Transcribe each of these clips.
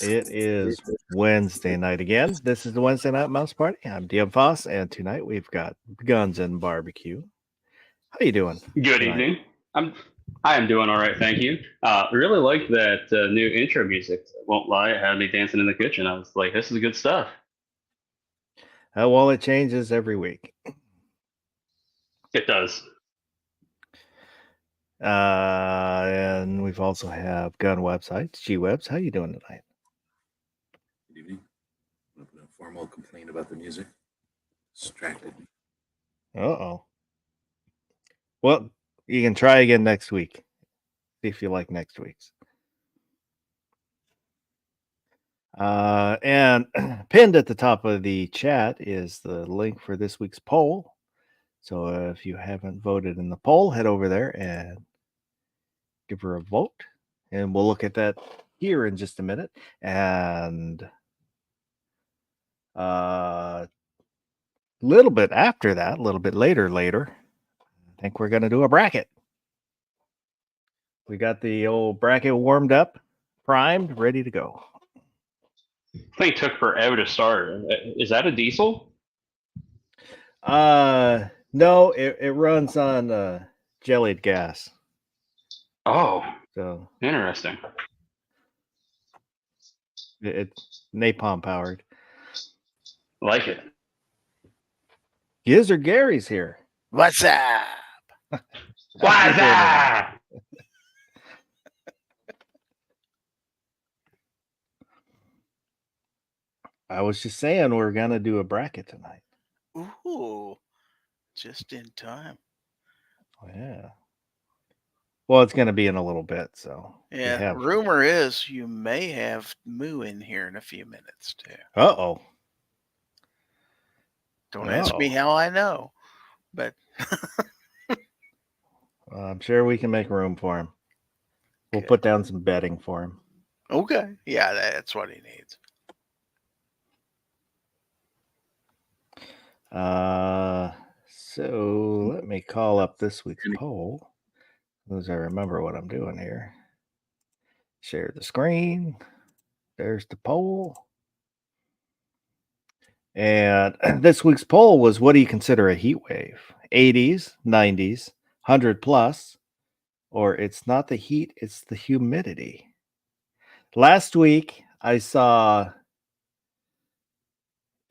It is Wednesday night again. This is the Wednesday Night Mouse Party. I'm DM Foss, and tonight we've got Guns and Barbecue. How you doing? Good tonight? evening. I am doing all right, thank you. Really like that new intro music. Won't lie, it had me dancing in the kitchen. I was like, "This is good stuff." Well, it changes every week. It does. And we've also have gun websites, G-Webs. How you doing tonight? Good evening. I'm going to put a formal complaint about the music. Distracted me. Uh-oh. Well, you can try again next week. See if you like next week's. And pinned at the top of the chat is the link for this week's poll. So if you haven't voted in the poll, head over there and give her a vote. And we'll look at that here in just a minute. And a little bit after that, a little bit later, I think we're going to do a bracket. We got the old bracket warmed up, primed, ready to go. Thing took forever to start. Is that a diesel? No, it runs on jellied gas. Oh, So interesting. it's napalm powered. Like it. Gizzard Gary's here. What's up? What's that? I was just saying we're gonna do a bracket tonight. Ooh, just in time. Oh, yeah. Well, it's gonna be in a little bit, so Yeah. Rumor is you may have Moo in here in a few minutes too. Uh-oh. Don't ask me how I know, but I'm sure we can make room for him. We'll put down some bedding for him. Okay. Yeah, that's what he needs. So let me call up this week's poll, as I remember what I'm doing here. Share the screen. There's the poll. And this week's poll was, what do you consider a heat wave? 80s, 90s, 100 plus, or it's not the heat, it's the humidity. Last week, I saw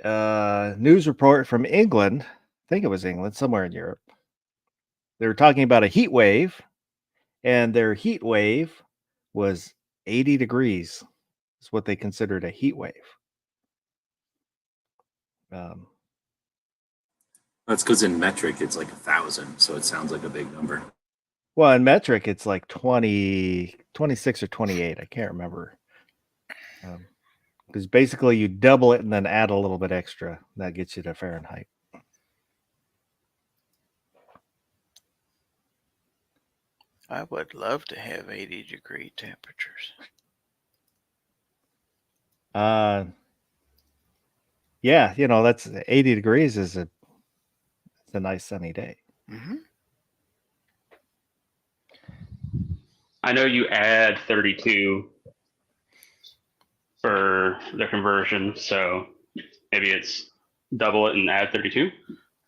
a news report from England. I think it was England, somewhere in Europe. They were talking about a heat wave, and their heat wave was 80 degrees. Is what they considered a heat wave. That's because in metric it's like 1,000, so it sounds like a big number. Well, in metric it's like 20, 26 or 28. I can't remember. Because basically you double it and then add a little bit extra. That gets you to Fahrenheit. I would love to have 80-degree temperatures. Yeah, that's 80 degrees is a nice sunny day. Mm-hmm. I know you add 32 for the conversion, so maybe it's double it and add 32?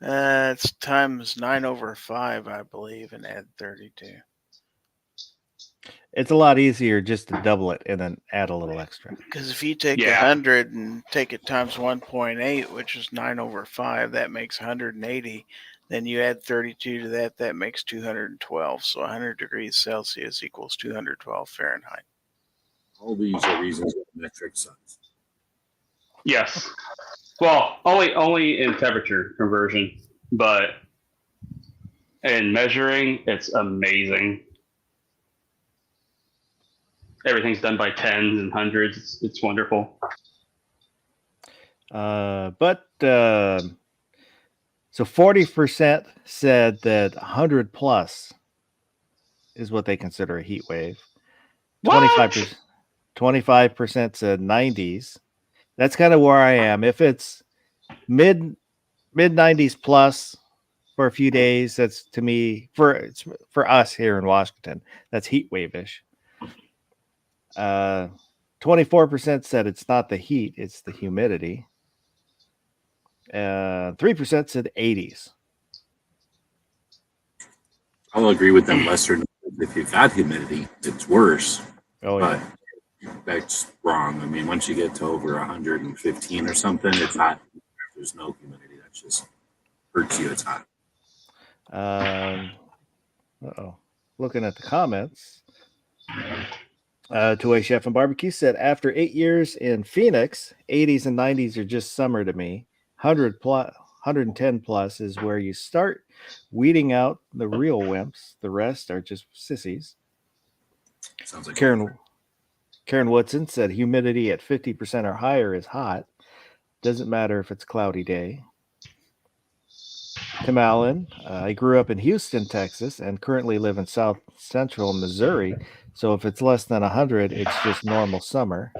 It's times 9/5, I believe, and add 32. It's a lot easier just to double it and then add a little extra. Because if you take 100 and take it times 1.8, which is 9/5, that makes 180. Then you add 32 to that, that makes 212. So 100 degrees Celsius equals 212 Fahrenheit. All these are reasons why metric sucks. Yes. Well, only in temperature conversion, but in measuring, it's amazing. Everything's done by tens and hundreds. It's wonderful. So 40% said that 100 plus is what they consider a heat wave. 25% said 90s. That's kind of where I am. If it's mid 90s plus for a few days, that's, to me, for us here in Washington, that's heat wave-ish. 24% said it's not the heat, it's the humidity. 3% said 80s. I'll agree with them lesser. If you've got humidity, it's worse. Oh, But yeah. that's wrong. I mean, once you get to over 115 or something, it's hot. If there's no humidity, that just hurts you. It's hot. Uh-oh. Looking at the comments. Two-Way Chef and Barbecue said, after 8 years in Phoenix, 80s and 90s are just summer to me. 110 plus is where you start weeding out the real wimps. The rest are just sissies. Sounds like Karen Woodson said, humidity at 50% or higher is hot. Doesn't matter if it's a cloudy day. Tim Allen, I grew up in Houston, Texas, and currently live in South Central Missouri. So if it's less than 100, it's just normal summer.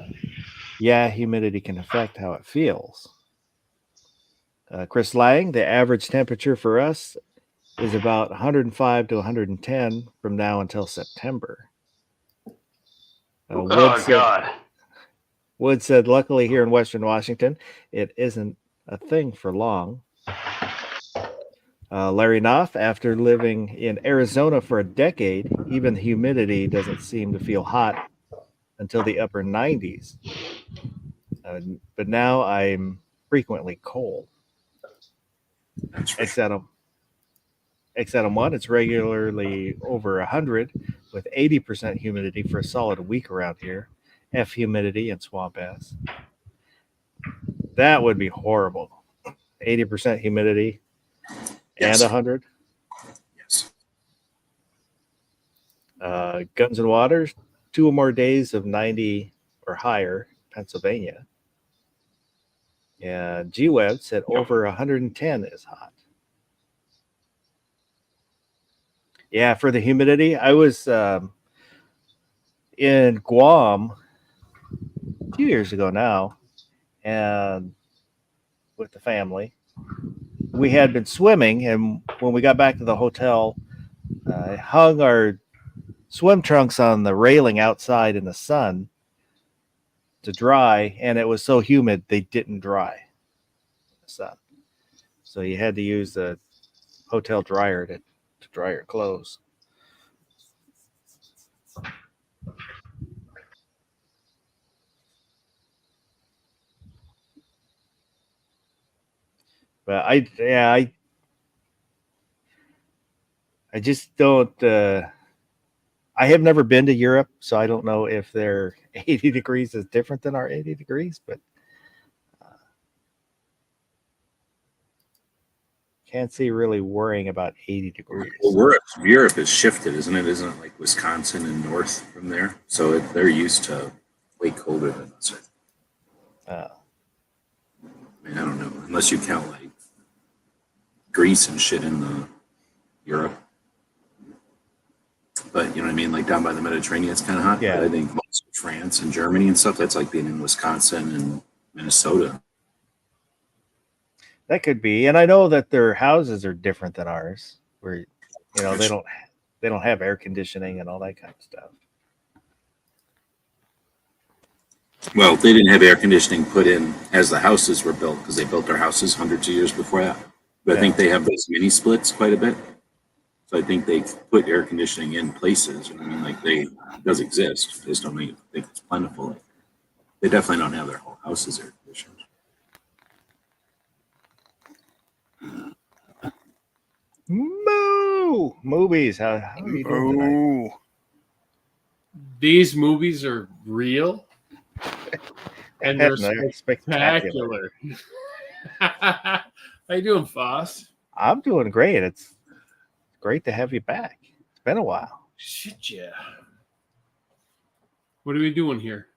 Yeah, humidity can affect how it feels. Chris Lang, the average temperature for us is about 105 to 110 from now until September. God. Wood said, luckily here in Western Washington, it isn't a thing for long. Larry Knopf, after living in Arizona for a decade, even the humidity doesn't seem to feel hot until the upper 90s. But now I'm frequently cold. that's for sure. XM1, it's regularly over 100 with 80% humidity for a solid week around here. F humidity and swamp ass. That would be horrible. 80% humidity Yes. and 100. Yes. Guns and Waters, 2 or more days of 90 or higher, Pennsylvania. And G-Web said over 110 is hot. Yeah, for the humidity, I was in Guam a few years ago now, and with the family. We had been swimming, and when we got back to the hotel, I hung our swim trunks on the railing outside in the sun to dry, and it was so humid they didn't dry in the sun. So you had to use the hotel dryer to dry your clothes. But I just don't. I have never been to Europe, so I don't know if their 80 degrees is different than our 80 degrees, but can't see really worrying about 80 degrees. Well, Europe has shifted, isn't it? Isn't it like Wisconsin and north from there? So they're used to way colder than us. Uh, I mean, I don't know, unless you count like Greece and shit in the Europe. But you know what I mean? Like down by the Mediterranean, it's kind of hot. Yeah. But I think most of France and Germany and stuff, that's like being in Wisconsin and Minnesota. that could be, and I know that their houses are different than ours, where they don't have air conditioning and all that kind of stuff. Well, they didn't have air conditioning put in as the houses were built because they built their houses hundreds of years before that. But I think they have those mini splits quite a bit. So I think they put air conditioning in places. I mean, like it does exist. They just don't think it's plentiful. They definitely don't have their whole houses air conditioned. Movies. How are you doing tonight? Ooh. These movies are real and they're Spectacular. spectacular. How you doing, Foss? I'm doing great. It's great to have you back. It's been a while. Shit, yeah. What are we doing here?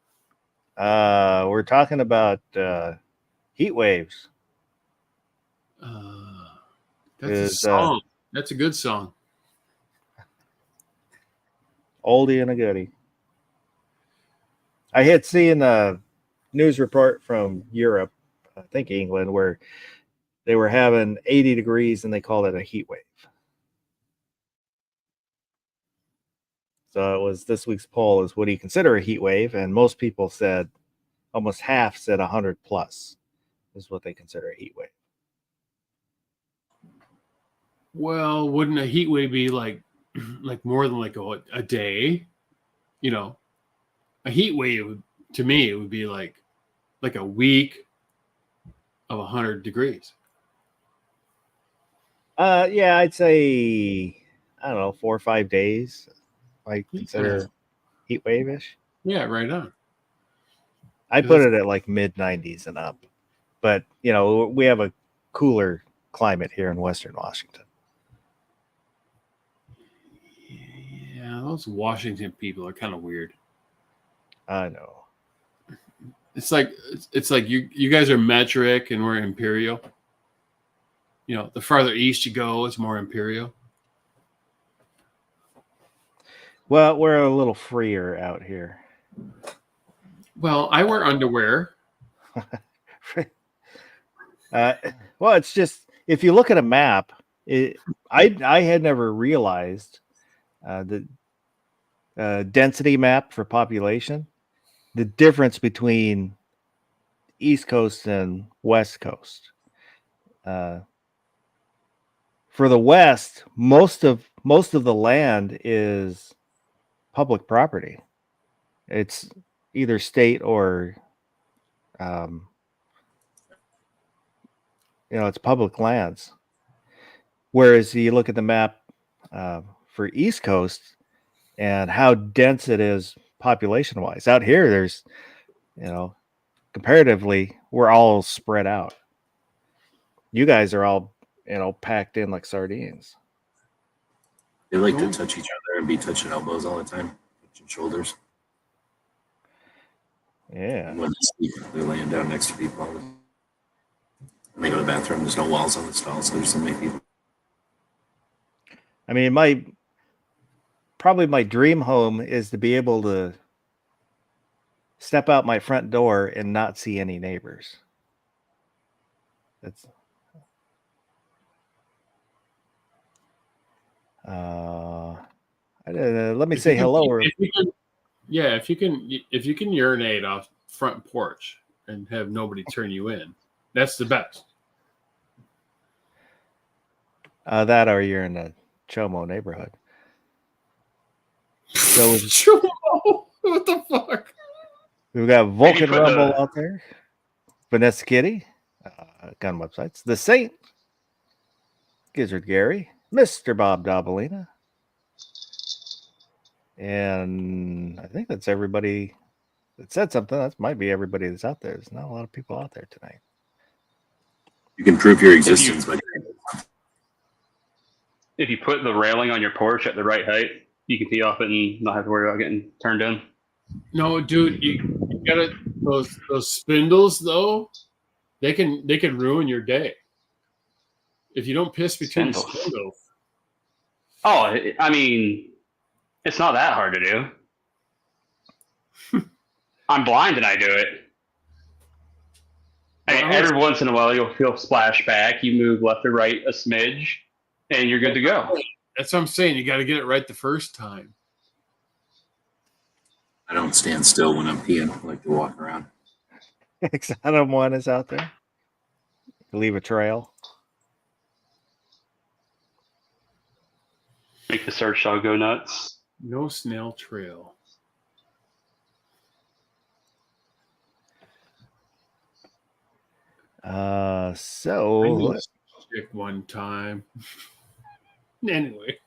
We're talking about heat waves. That's a Is, song. That's a good song. Oldie and a goodie. I had seen a news report from Europe, I think England, where they were having 80 degrees and they called it a heat wave. So it was this week's poll is, what do you consider a heat wave? And most people said, almost half said 100 plus is what they consider a heat wave. Well, wouldn't a heat wave be like more than like a day? You know, a heat wave to me it would be like a week of 100 degrees. Yeah, I'd say, I don't know, 4 or 5 days. I consider heat wave-ish. Yeah, right on. I put it at like mid 90s and up. But, you know, we have a cooler climate here in Western Washington. Yeah, those Washington people are kind of weird. I know. It's like you guys are metric and we're imperial. You know, the farther east you go, it's more imperial. Well, we're a little freer out here. Well, I wear underwear. Well, it's just, if you look at a map, I had never realized the density map for population, the difference between East Coast and West Coast. For the West, most of the land is public property. It's either state or it's public lands. Whereas you look at the map for East Coast and how dense it is population wise. Out here, there's, comparatively, we're all spread out. You guys are all, packed in like sardines. They like to touch each other and be touching elbows all the time, touching shoulders. Yeah. And when they sleep, they're laying down next to people. When they go to the bathroom, there's no walls on the stalls, so there's so many people. I mean, probably my dream home is to be able to step out my front door and not see any neighbors. That's let me say hello. If you can urinate off front porch and have nobody turn you in, that's the best. That or you're in the Chomo neighborhood. So what the fuck? We've got Vulcan Rumble out there, Vanessa Kitty, gun websites, The Saint, Gizzard Gary, Mr. Bob Dabalina, and I think that's everybody that said something. That might be everybody that's out there. There's not a lot of people out there tonight. You can prove your existence by if you put the railing on your porch at the right height, you can pee off it and not have to worry about getting turned in. No, dude, you gotta those spindles though. They can ruin your day if you don't piss between the spindles. Oh, I mean, it's not that hard to do. I'm blind and I do it. Every once in a while, you'll feel splashback. You move left or right a smidge, and you're good to go. That's what I'm saying. You got to get it right the first time. I don't stand still when I'm peeing. I like to walk around. Exotum One is out there. Leave a trail. Make the search dog go nuts. No snail trail. So check one time. Anyway.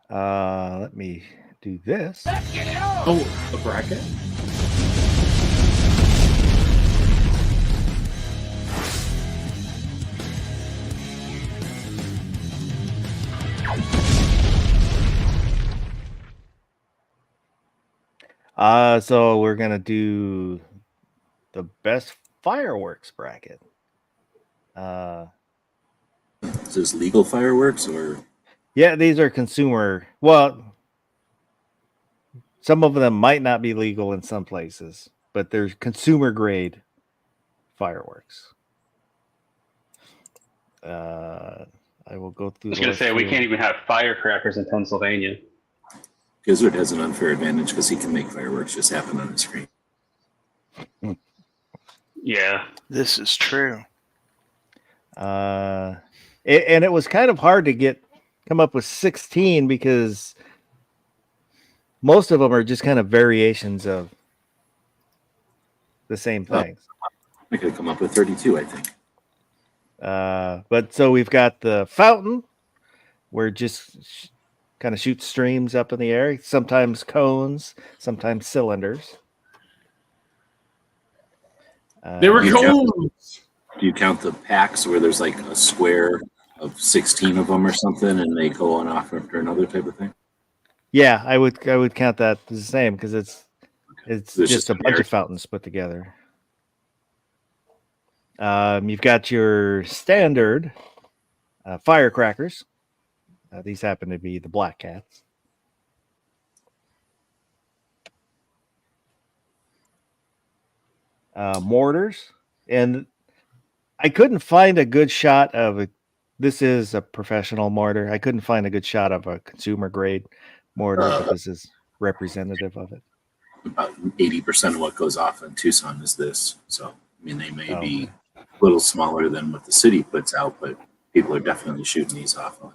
Let me do this. Oh, a bracket? So we're gonna do the best fireworks bracket. Is this legal fireworks or? Yeah, these are consumer. Well, some of them might not be legal in some places, but they're consumer grade fireworks. I will go through. I was going to say we can't even have firecrackers in Pennsylvania. Gizzard has an unfair advantage because he can make fireworks just happen on the screen. Yeah. This is true. And it was kind of hard to come up with 16 because most of them are just kind of variations of the same things. I could come up with 32, I think. But so we've got the fountain where it just kind of shoots streams up in the air, sometimes cones, sometimes cylinders. They were You cones. Do you count the packs where there's like a square of 16 of them or something, and they go on off after another type of thing? Yeah, I would count that the same because it's There's just just a a bunch pair. of fountains put together. You've got your standard firecrackers. These happen to be the Black Cats. Mortars, and I couldn't find a good shot of it. This is a professional mortar. I couldn't find a good shot of a consumer grade mortar, but this is representative of it. About 80% of what goes off in Tucson is this. So, I mean, they may Oh, be okay. a little smaller than what the city puts out, but people are definitely shooting these off all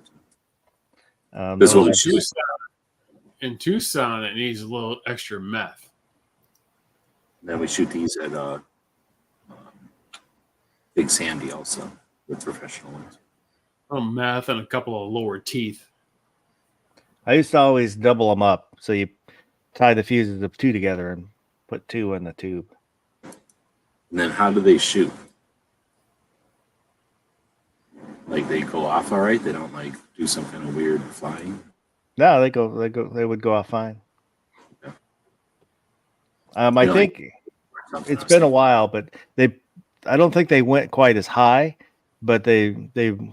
the time. This those will are- be shooting. In Tucson, it needs a little extra meth. Then we shoot these at Big Sandy also with professional ones. Meth and a couple of lower teeth. I used to always double them up. So you tie the fuses of two together and put two in the tube. And then how do they shoot? Like they go off all right? They don't like do some kind of weird flying? No, they would go off fine. Okay. I You know, think Something it's else. been a while, but I don't think they went quite as high, but they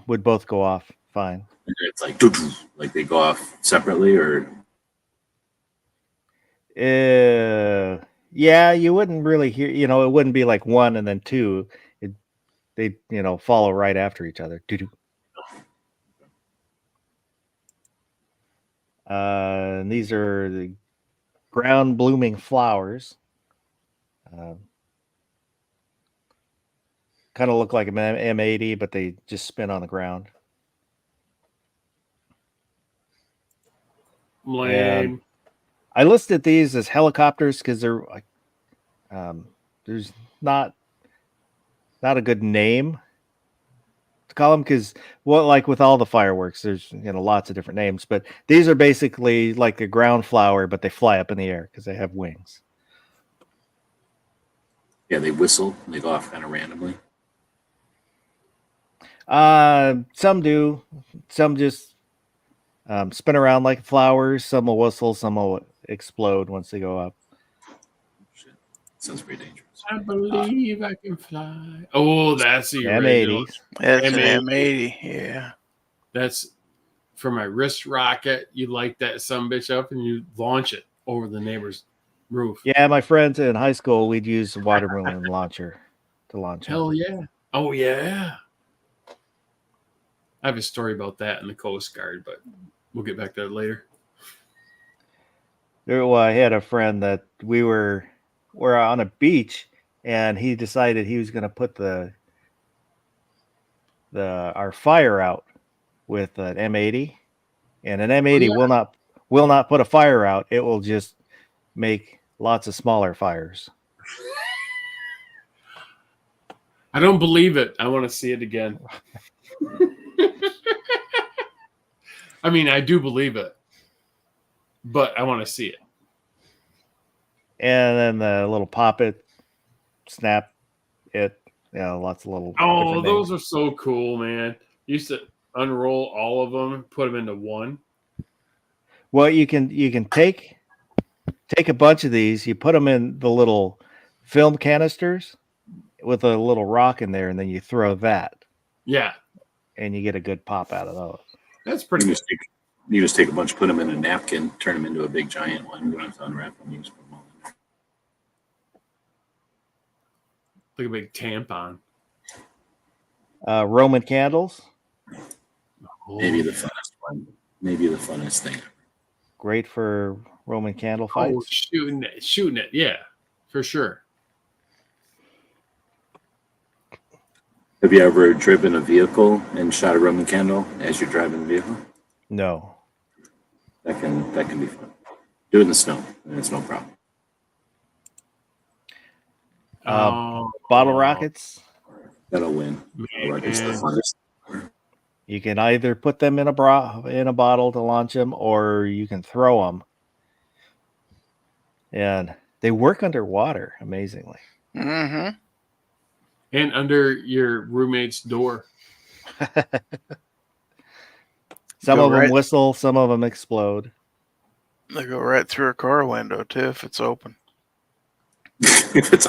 would both go off fine. It's like, doo-doo, like they go off separately, or Yeah, you wouldn't really hear, it wouldn't be like one and then two. They follow right after each other. Doo-doo. And these are the ground blooming flowers. Kind of look like an M80, but they just spin on the ground. Lame. I listed these as helicopters because they're like, there's not a good name to call them because like with all the fireworks, there's lots of different names, but these are basically like a ground flower, but they fly up in the air because they have wings. yeah, they whistle and they go off kind of randomly. Some do, some just spin around like flowers. Some will whistle, some will explode once they go up. Shit. Sounds pretty dangerous. I believe I can fly. Oh, that's the original. M80s. That's an M80. M80. Yeah. That's for my wrist rocket. You light that sumbitch up and you launch it over the neighbor's roof. Yeah, my friends in high school, we'd use the watermelon launcher to launch them. Hell yeah. Oh, yeah. I have a story about that in the Coast Guard, but we'll get back to that later. I had a friend that we're on a beach, and he decided he was going to put our fire out with an M80, and an M80 will not put a fire out. It will just make lots of smaller fires. I don't believe it. I want to see it again. I mean, I do believe it, but I want to see it. And then the little pop it, snap it, lots of little. Oh, different those names. are so cool, man. Used to unroll all of them, put them into one. Well, you can take a bunch of these, you put them in the little film canisters with a little rock in there, and then you throw that, Yeah, and you get a good pop out of those. that's pretty good. You just take a bunch, put them in a napkin, turn them into a big giant one. You don't have to unwrap them. You just put them all in there. Like a big tampon. Roman candles, Maybe Oh, the funnest one. Maybe the funnest thing. great for Roman candle Oh, fights. shooting it. Yeah, for sure. Have you ever driven a vehicle and shot a Roman candle as you're driving the vehicle? No. That can be fun. Do it in the snow, and it's no problem. Bottle rockets. That'll win. Rockets the funnest. You can either put them in a bottle to launch them, or you can throw them. And they work underwater, amazingly. Mm-hmm. And under your roommate's door. Some Go of them right- whistle, some of them explode. They go right through a car window too if it's open. If it's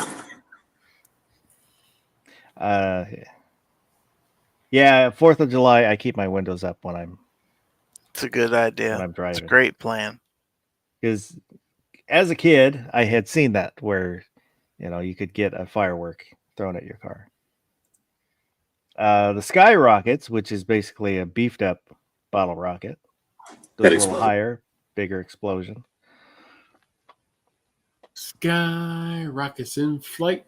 Yeah, 4th of July, I keep my windows up when I'm It's a good idea. when I'm It's a driving. great plan. Because as a kid, I had seen that where you could get a firework thrown at your car. The sky rockets, which is basically a beefed up bottle rocket, goes That a little explodes. higher, bigger explosion. Sky rockets in flight.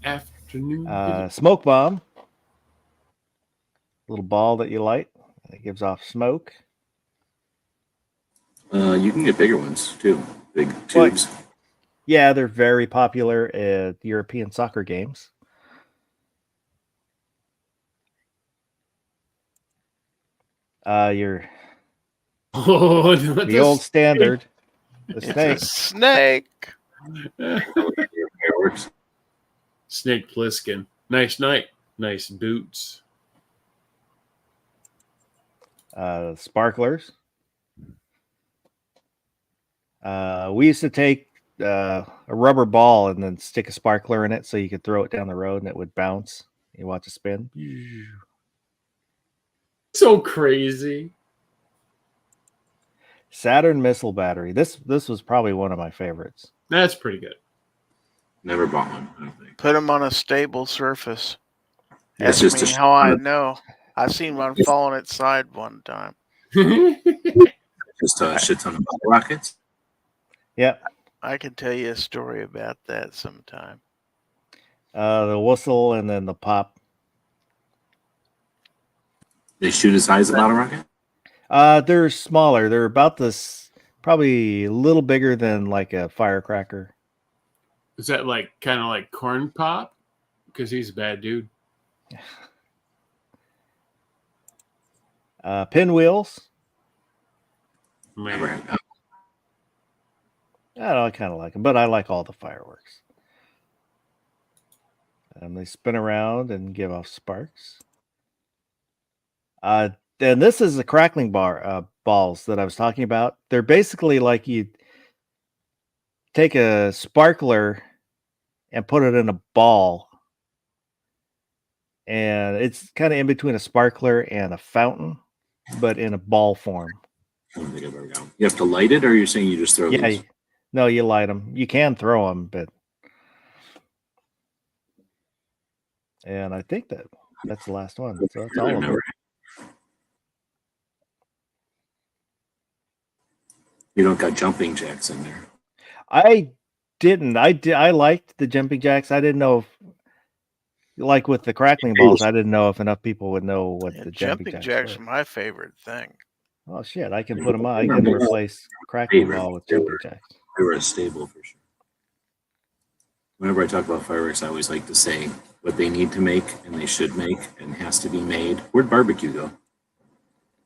Afternoon. Smoke bomb, little ball that you light, and it gives off smoke. You can get bigger ones too, big Well, tubes. Yeah, they're very popular at European soccer games. Your Oh, not the old standard, the It's snake. a snake. Fireworks. Snake Plissken. Nice night. Nice boots. Sparklers. We used to take a rubber ball and then stick a sparkler in it so you could throw it down the road and it would bounce. You watch it spin. So crazy. Saturn missile battery. This was probably one of my favorites. That's pretty good. Never bought one. I don't think. Put them on a stable surface. That's Ask just me a how I know. I've seen one fall on its side one time. Just a shit ton of bottle rockets. Yep. I can tell you a story about that sometime. The whistle and then the pop. They shoot as high as a bottle rocket. They're smaller. They're about this, probably a little bigger than like a firecracker. Is that like kind of like Corn Pop? Because he's a bad dude. Pinwheels. Never Man. had that. I kind of like them, but I like all the fireworks. And they spin around and give off sparks. And this is the crackling balls that I was talking about. They're basically like you take a sparkler and put it in a ball. And it's kind of in between a sparkler and a fountain, but in a ball form. I don't think I've ever got one. You have to light it, or you're saying you just throw Yeah, these? no, you light them. You can throw them, but and I think that's the last one. So that's all I've of them. never. You don't got jumping jacks in there. I didn't. I liked the jumping jacks. I didn't know if, like with the crackling balls, I didn't know if enough people would know what Yeah, the jumping jumping jacks jacks were. are my favorite thing. Oh shit! I can put them on. I can replace crackling ball with jumping jacks. They were a staple for sure. Whenever I talk about fireworks, I always like to say what they need to make and they should make and has to be made. Where'd barbecue go?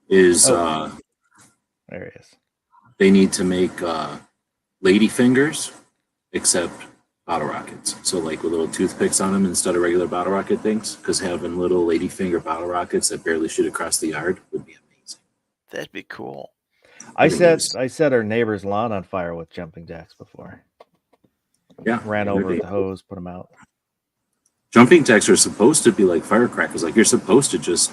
Is There it is. they need to make lady fingers, except bottle rockets. So like with little toothpicks on them instead of regular bottle rocket things, because having little lady finger bottle rockets that barely shoot across the yard would be amazing. That'd be cool. I think set our neighbor's lawn on fire with jumping jacks before. Yeah, Ran they're over with big. the hose, put them out. Jumping jacks are supposed to be like firecrackers. Like you're supposed to just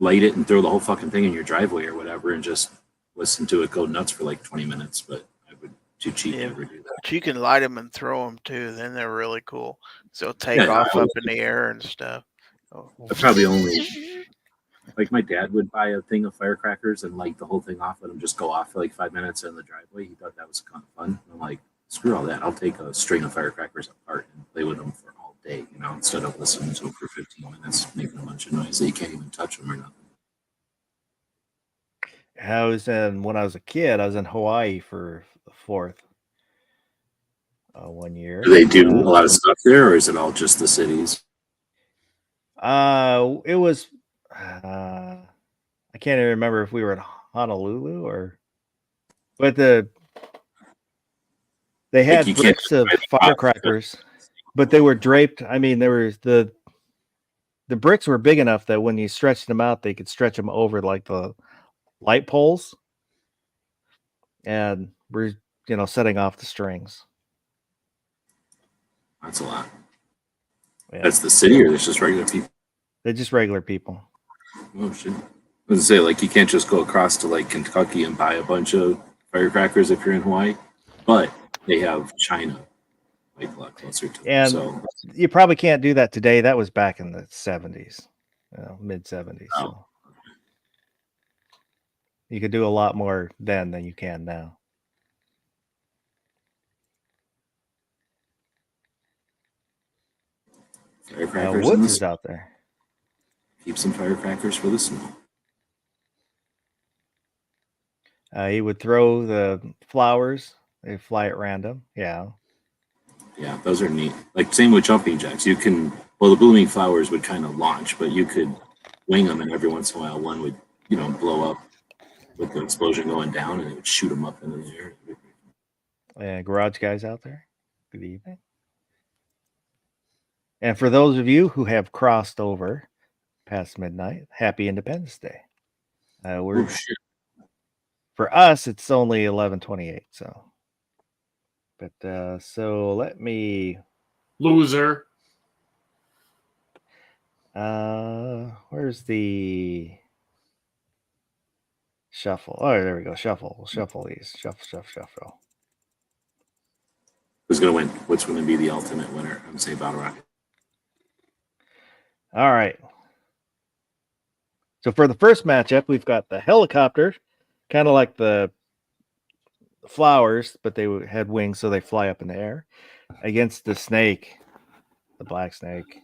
light it and throw the whole fucking thing in your driveway or whatever, and just listen to it go nuts for like 20 minutes. But I would too cheap to Yeah. ever do that. But you can light them and throw them too. Then they're really cool. So they'll take Yeah, off I up in the air and stuff. Oh. I probably only Like my dad would buy a thing of firecrackers and light the whole thing off, let them just go off for like 5 minutes in the driveway. He thought that was kind of fun. I'm like, screw all that. I'll take a string of firecrackers apart and play with them for all day, instead of listening to them for 15 minutes, making a bunch of noise that you can't even touch them or nothing. When I was a kid, I was in Hawaii for the 4th 1 year. Do they do a lot of stuff there, or is it all just the cities? It was. I can't even remember if we were in Honolulu but they had you can't bricks of buy the firecrackers, but they were draped. I mean, there was the bricks were big enough that when you stretched them out, they could stretch them over like the light poles, and we're setting off the strings. That's a lot. Yeah. That's the city, or there's just regular people? They're just regular people. Oh shit! I was gonna say, like, you can't just go across to like Kentucky and buy a bunch of firecrackers if you're in Hawaii, but they have China like a lot closer to them. And So you probably can't do that today. That was back in the 70s, mid 70s. Oh. So you could do a lot more then than you can now. firecrackers in Woods the is out there. keep some firecrackers for the snow. He would throw the flowers. They fly at random. Yeah. Yeah, those are neat. Like same with jumping jacks. You can the blooming flowers would kind of launch, but you could wing them, and every once in a while one would blow up with the explosion going down, and it would shoot them up into the air. Garage guys out there. Good evening. And for those of you who have crossed over past midnight, happy Independence Day. Oh shit! For us, it's only 11:28. So, but so let me. Loser. Where's the shuffle? Oh, there we go. Shuffle. We'll shuffle these. Shuffle. Who's gonna win? What's going to be the ultimate winner? I'm say Battle Rocket. All right. So for the first matchup, we've got the helicopter, kind of like the flowers, but they had wings, so they fly up in the air, against the snake, the black snake.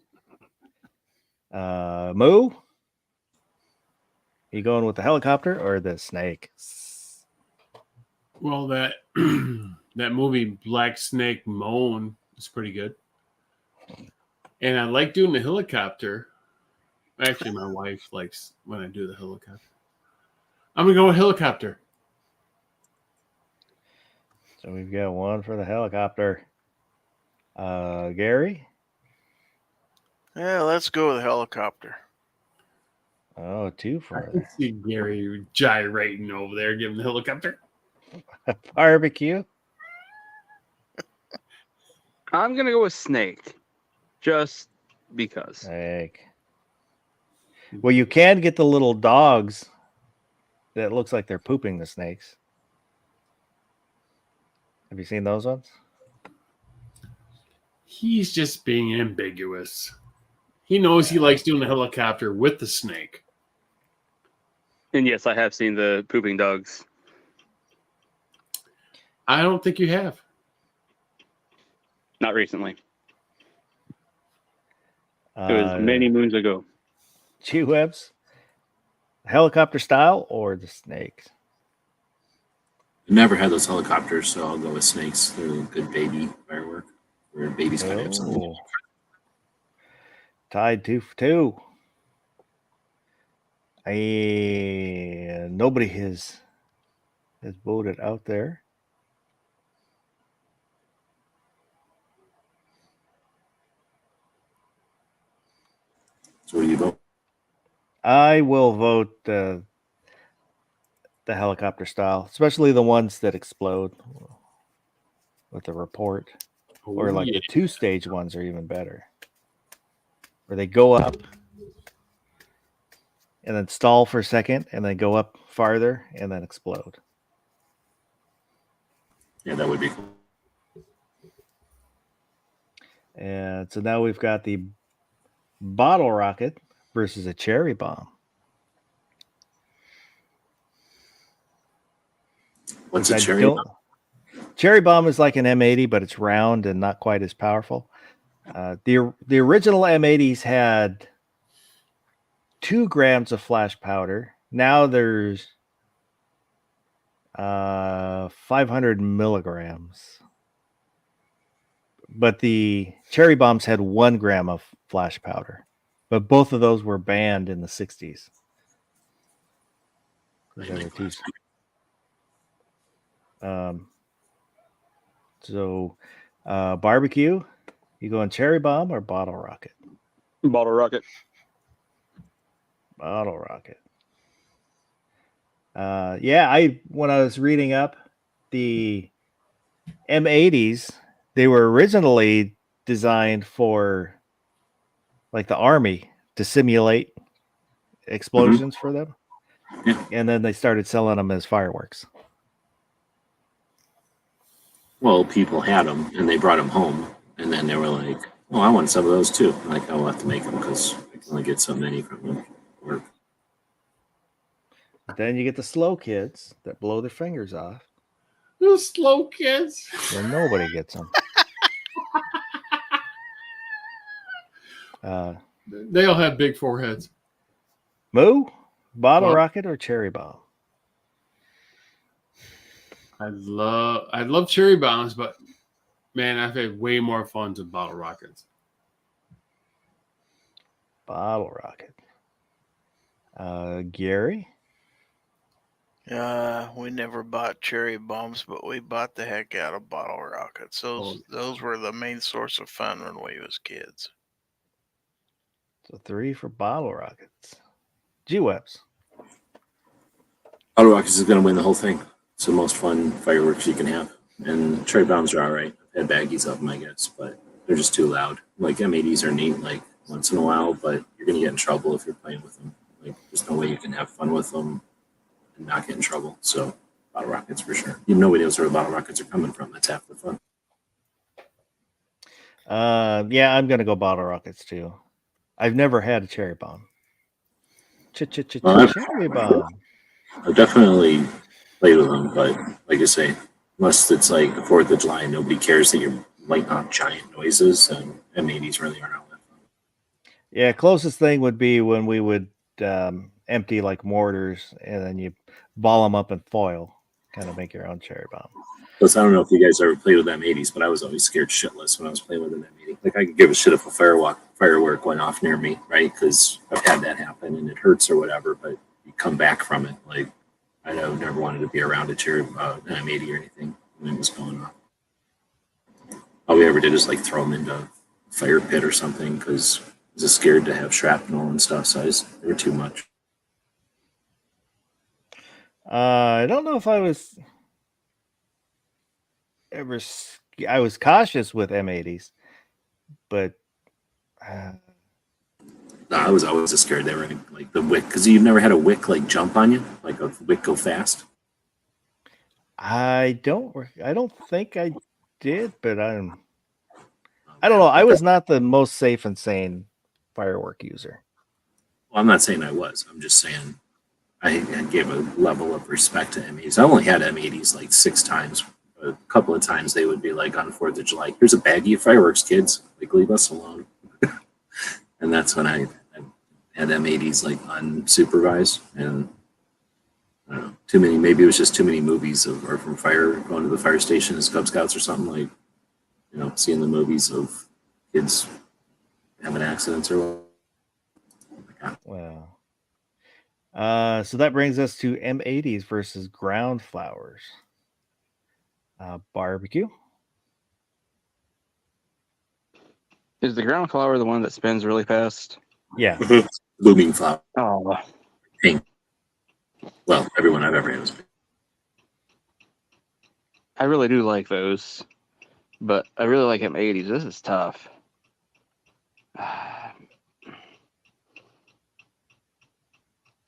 Moo, you going with the helicopter or the snake? Well, that that movie Black Snake Moan is pretty good, and I like doing the helicopter. Actually, my wife likes when I do the helicopter. I'm gonna go with helicopter. So we've got one for the helicopter. Gary? Yeah, let's go with the helicopter. Oh, two I for can see Gary gyrating over there, giving the helicopter. the barbecue. I'm gonna go with snake, just because. Snake. Well, you can get the little dogs that looks like they're pooping the snakes. Have you seen those ones? He's just being ambiguous. He knows he likes doing the helicopter with the snake. And yes, I have seen the pooping dogs. I don't think you have. Not recently. It was many moons ago. G-webs, helicopter style or the snakes? I've never had those helicopters, so I'll go with snakes. They're a good baby firework. Where babies kind of have something. Oh. Tied 2 for 2. And nobody has voted out there. So what do you vote? I will vote the helicopter style, especially the ones that explode with the report, or like yeah. the 2-stage ones are even better, where they go up and then stall for a second and then go up farther and then explode. Yeah, that would be cool. And so now we've got the bottle rocket versus a cherry bomb. What's which a I cherry don't- bomb? Cherry Bomb is like an M80, but it's round and not quite as powerful. The original M80s had 2 grams of flash powder. Now there's 500 milligrams. But the Cherry Bombs had 1 gram of flash powder. But both of those were banned in the 60s. They They were make too. less. So, barbecue, you going Cherry Bomb or Bottle Rocket? Bottle rocket. Bottle Rocket. Yeah, when I was reading up the M80s, they were originally designed for like the army to simulate explosions for them. Yeah. And then they started selling them as fireworks. Well, people had them and they brought them home, and then they were like, "Oh, I want some of those too." I'm like, I'll have to make them because I can only get so many from them. Or Then you get the slow kids that blow their fingers off, Those slow kids. and nobody gets them. They all have big foreheads. Moo, Bottle What? Rocket, or Cherry Bomb? I love cherry bombs, but man, I've had way more fun with bottle rockets. Bottle Rocket. Gary? We never bought cherry bombs, but we bought the heck out of bottle rockets. Those were the main source of fun when we was kids. So 3 for Bottle Rockets. G-Webs. Auto Rockets is going to win the whole thing. It's the most fun fireworks you can have. And cherry bombs are all right. I've had baggies of them, I guess, but they're just too loud. Like M80s are neat, like once in a while, but you're going to get in trouble if you're playing with them. Like there's no way you can have fun with them and not get in trouble. So bottle rockets for sure. You have no idea where the bottle rockets are coming from. That's half the fun. Yeah, I'm gonna go Bottle Rockets too. I've never had a Cherry Bomb. Cherry Bomb. I've definitely played with them, but like I say, unless it's like the 4th of July and nobody cares that you're lighting off giant noises, and M80s really aren't all that fun. Yeah, closest thing would be when we would empty like mortars and then you ball them up in foil, kind of make your own cherry bomb. Plus, I don't know if you guys ever played with M80s, but I was always scared shitless when I was playing with an M80. Like I could give a shit if a firework went off near me, right? Because I've had that happen and it hurts or whatever, but you come back from it. Like I never wanted to be around an M80 or anything when it was going off. All we ever did is like throw them into a fire pit or something because I was just scared to have shrapnel and stuff. So they were too much. I don't know if I was ever. I was cautious with M80s, but No, I was always just scared they were gonna, like the wick, because you've never had a wick like jump on you, like a wick go fast. I don't think I did, but I don't know. I was not the most safe and sane firework user. Well, I'm not saying I was. I'm just saying I gave a level of respect to M80s. I only had M80s like 6 times. A couple of times they would be like on 4th of July, here's a baggie of fireworks, kids. Like, leave us alone. And that's when I had M80s like unsupervised. And I don't know, too many, maybe it was just too many movies or from fire, going to the fire station as Cub Scouts or something, like, you know, seeing the movies of kids having accidents or what. Well, so that brings us to M80s versus ground flowers. Barbecue. Is the ground flower the one that spins really fast? Yeah. Blooming flower. Oh, Well, everyone I've ever had was I really do like those, but I really like M80s. This is tough.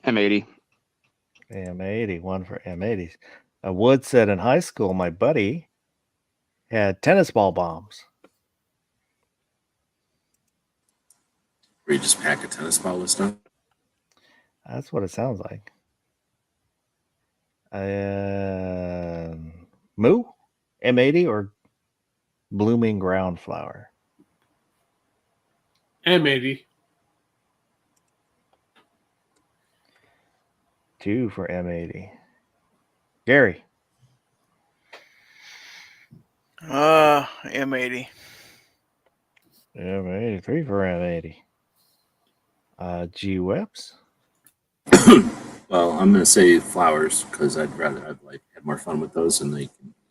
M80. M80, one for M80s. Wood said in high school, my buddy had tennis ball bombs. where you just pack a tennis ball with stuff. That's what it sounds like. Moo, M80, or blooming ground flower? M80. 2 for M80. Gary. M80. M80. 3 for M80. G Webs. Well, I'm going to say flowers because I'd like had more fun with those, and I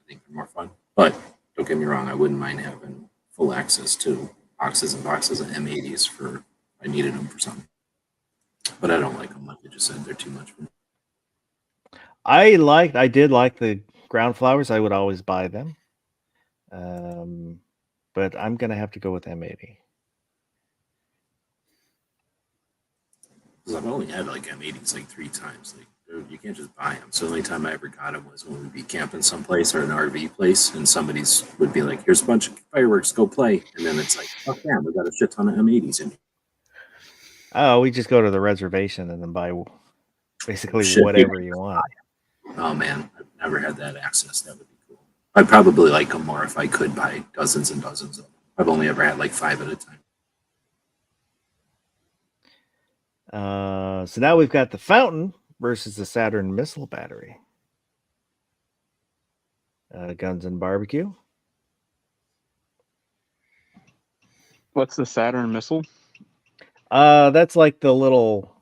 think they're more fun. But don't get me wrong, I wouldn't mind having full access to boxes and boxes of M80s for if I needed them for something. But I don't like them. Like I just said, they're too much for me. I did like the ground flowers. I would always buy them. But I'm gonna have to go with M80. Because I've only had like M80s like 3 times. Like you can't just buy them. So the only time I ever got them was when we'd be camping someplace or an RV place, and somebody's would be like, "Here's a bunch of fireworks, go play." And then it's like, "Oh yeah, we got a shit ton of M80s in here." Oh, we just go to the reservation and then buy basically Shit, whatever you want. Oh man, I've never had that access. That would be cool. I'd probably like them more if I could buy dozens and dozens of them. I've only ever had like 5 at a time. So now we've got the fountain versus the Saturn missile battery. Guns and barbecue. What's the Saturn missile? That's like the little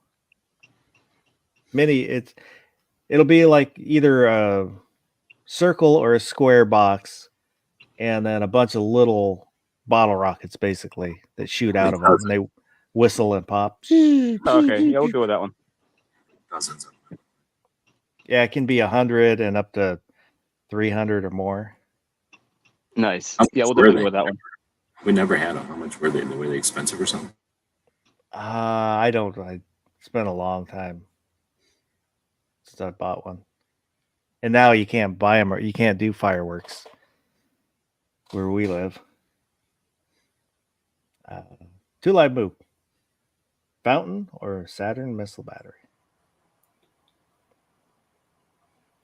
mini. It'll be like either a circle or a square box, and then a bunch of little bottle rockets, basically, that shoot out of them, and they whistle and pop. Okay, yeah, we'll go with that one. Dozens of them. Yeah, it can be 100 and up to 300 or more. Nice. How Yeah, much we'll were definitely they? go with that one. We never had them. How much were they? Were they expensive or something? I don't. It's been a long time since I bought one, and now you can't buy them or you can't do fireworks where we live. Two Live Moo. Fountain or Saturn missile battery?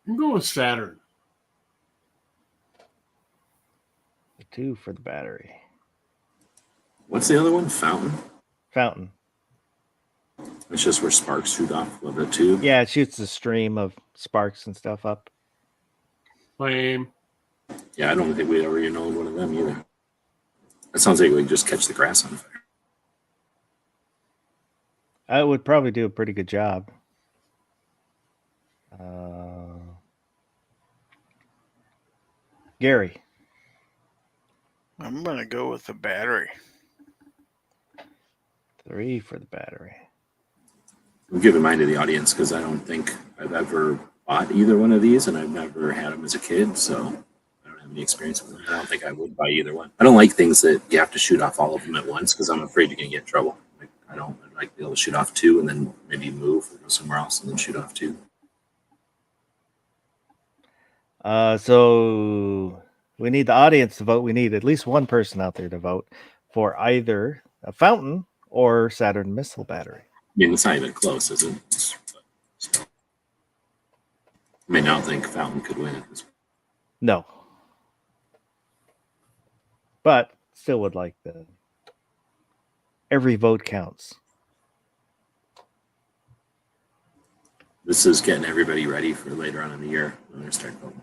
I'm going with Saturn. 2 for the battery. What's the other one? Fountain. Fountain. It's just where sparks shoot off of the tube. Yeah, it shoots a stream of sparks and stuff up. Lame. Yeah, I don't think we'd ever even own one of them either. That sounds like we just catch the grass on fire. I would probably do a pretty good job. Gary. I'm gonna go with the battery. 3 for the battery. I'm giving mine to the audience because I don't think I've ever bought either one of these, and I've never had them as a kid, so I don't have any experience with them. I don't think I would buy either one. I don't like things that you have to shoot off all of them at once because I'm afraid you're going to get in trouble. Like, I'd like to be able to shoot off 2 and then maybe move or go somewhere else and then shoot off 2. So we need the audience to vote. We need at least one person out there to vote for either a fountain or Saturn missile battery. I mean, it's not even close, is it? So, I mean, I don't think Fountain could win at this point. No. But still would like the every vote counts. This is getting everybody ready for later on in the year when they start voting.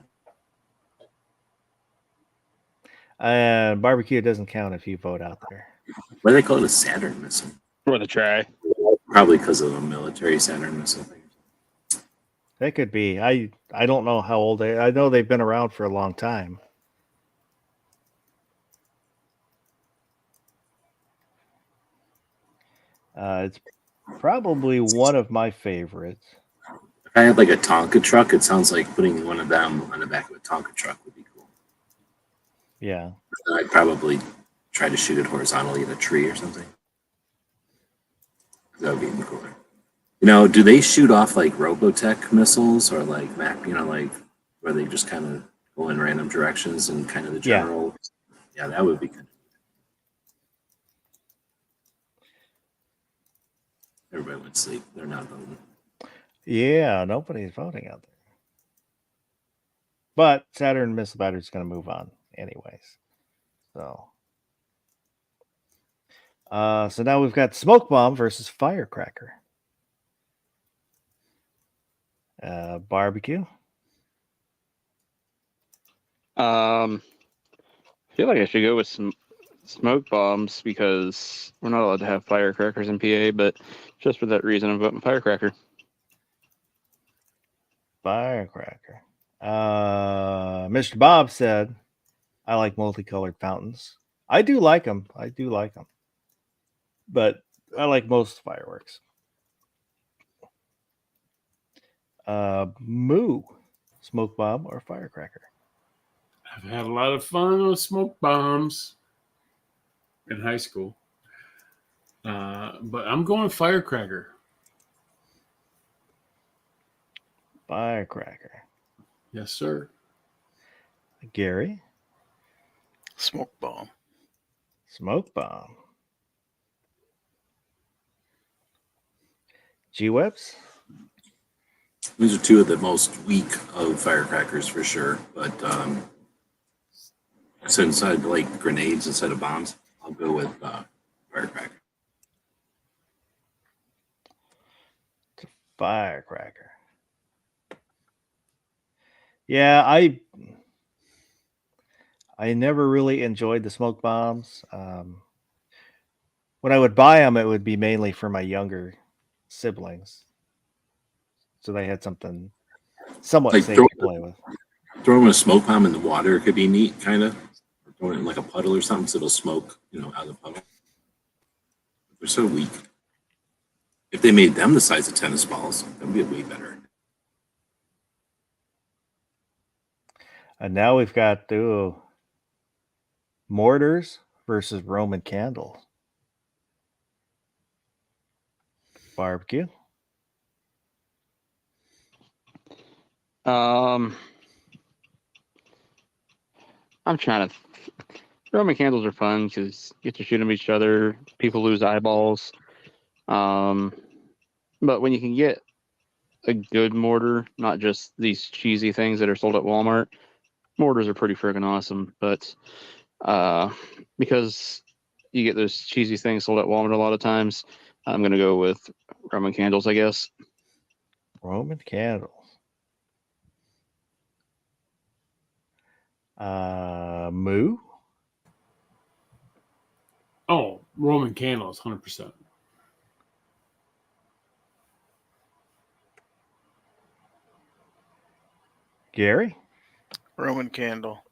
Barbecue doesn't count if you vote out there. Why do they call it a Saturn missile? Worth a try. Probably because of a military Saturn missile thing. That could be. I don't know how old they. I know they've been around for a long time. It's probably one of my favorites. If I had like a Tonka truck, it sounds like putting one of them on the back of a Tonka truck would be cool. Yeah. I'd probably try to shoot it horizontally at a tree or something. That would be even cooler. You know, do they shoot off like Robotech missiles or like Mac, like where they just kind of go in random directions and kind of the general? Yeah, that would be good. Everybody went to sleep. They're not voting. Yeah, nobody's voting out there. But Saturn missile battery is going to move on anyways. So so now we've got smoke bomb versus firecracker. Barbecue. I feel like I should go with some smoke bombs because we're not allowed to have firecrackers in PA, but just for that reason, I'm voting firecracker. Firecracker. Mr. Bob said, I like multicolored fountains. I do like them. But I like most fireworks. Moo, smoke bomb or firecracker? I've had a lot of fun with smoke bombs in high school. But I'm going firecracker. Firecracker. Yes, sir. Gary, Smoke bomb. smoke bomb. G-Webs? These are two of the most weak of firecrackers for sure. But since I like grenades instead of bombs, I'll go with firecracker. Firecracker. Yeah, I never really enjoyed the smoke bombs. When I would buy them, it would be mainly for my younger siblings, so they had something somewhat Like safe throw- to play with. Throwing a smoke bomb in the water could be neat, kind of. Throwing it in like a puddle or something so it'll smoke, out of the puddle. They're so weak. If they made them the size of tennis balls, that would be way better. And now we've got mortars versus Roman candles. Barbecue. I'm trying to. Roman candles are fun because you get to shoot them at each other. People lose eyeballs. But when you can get a good mortar, not just these cheesy things that are sold at Walmart, mortars are pretty friggin' awesome. But because you get those cheesy things sold at Walmart a lot of times, I'm gonna go with Roman candles, I guess. Roman candles. Moo. Oh, Roman candles, 100%. Gary. Roman candle.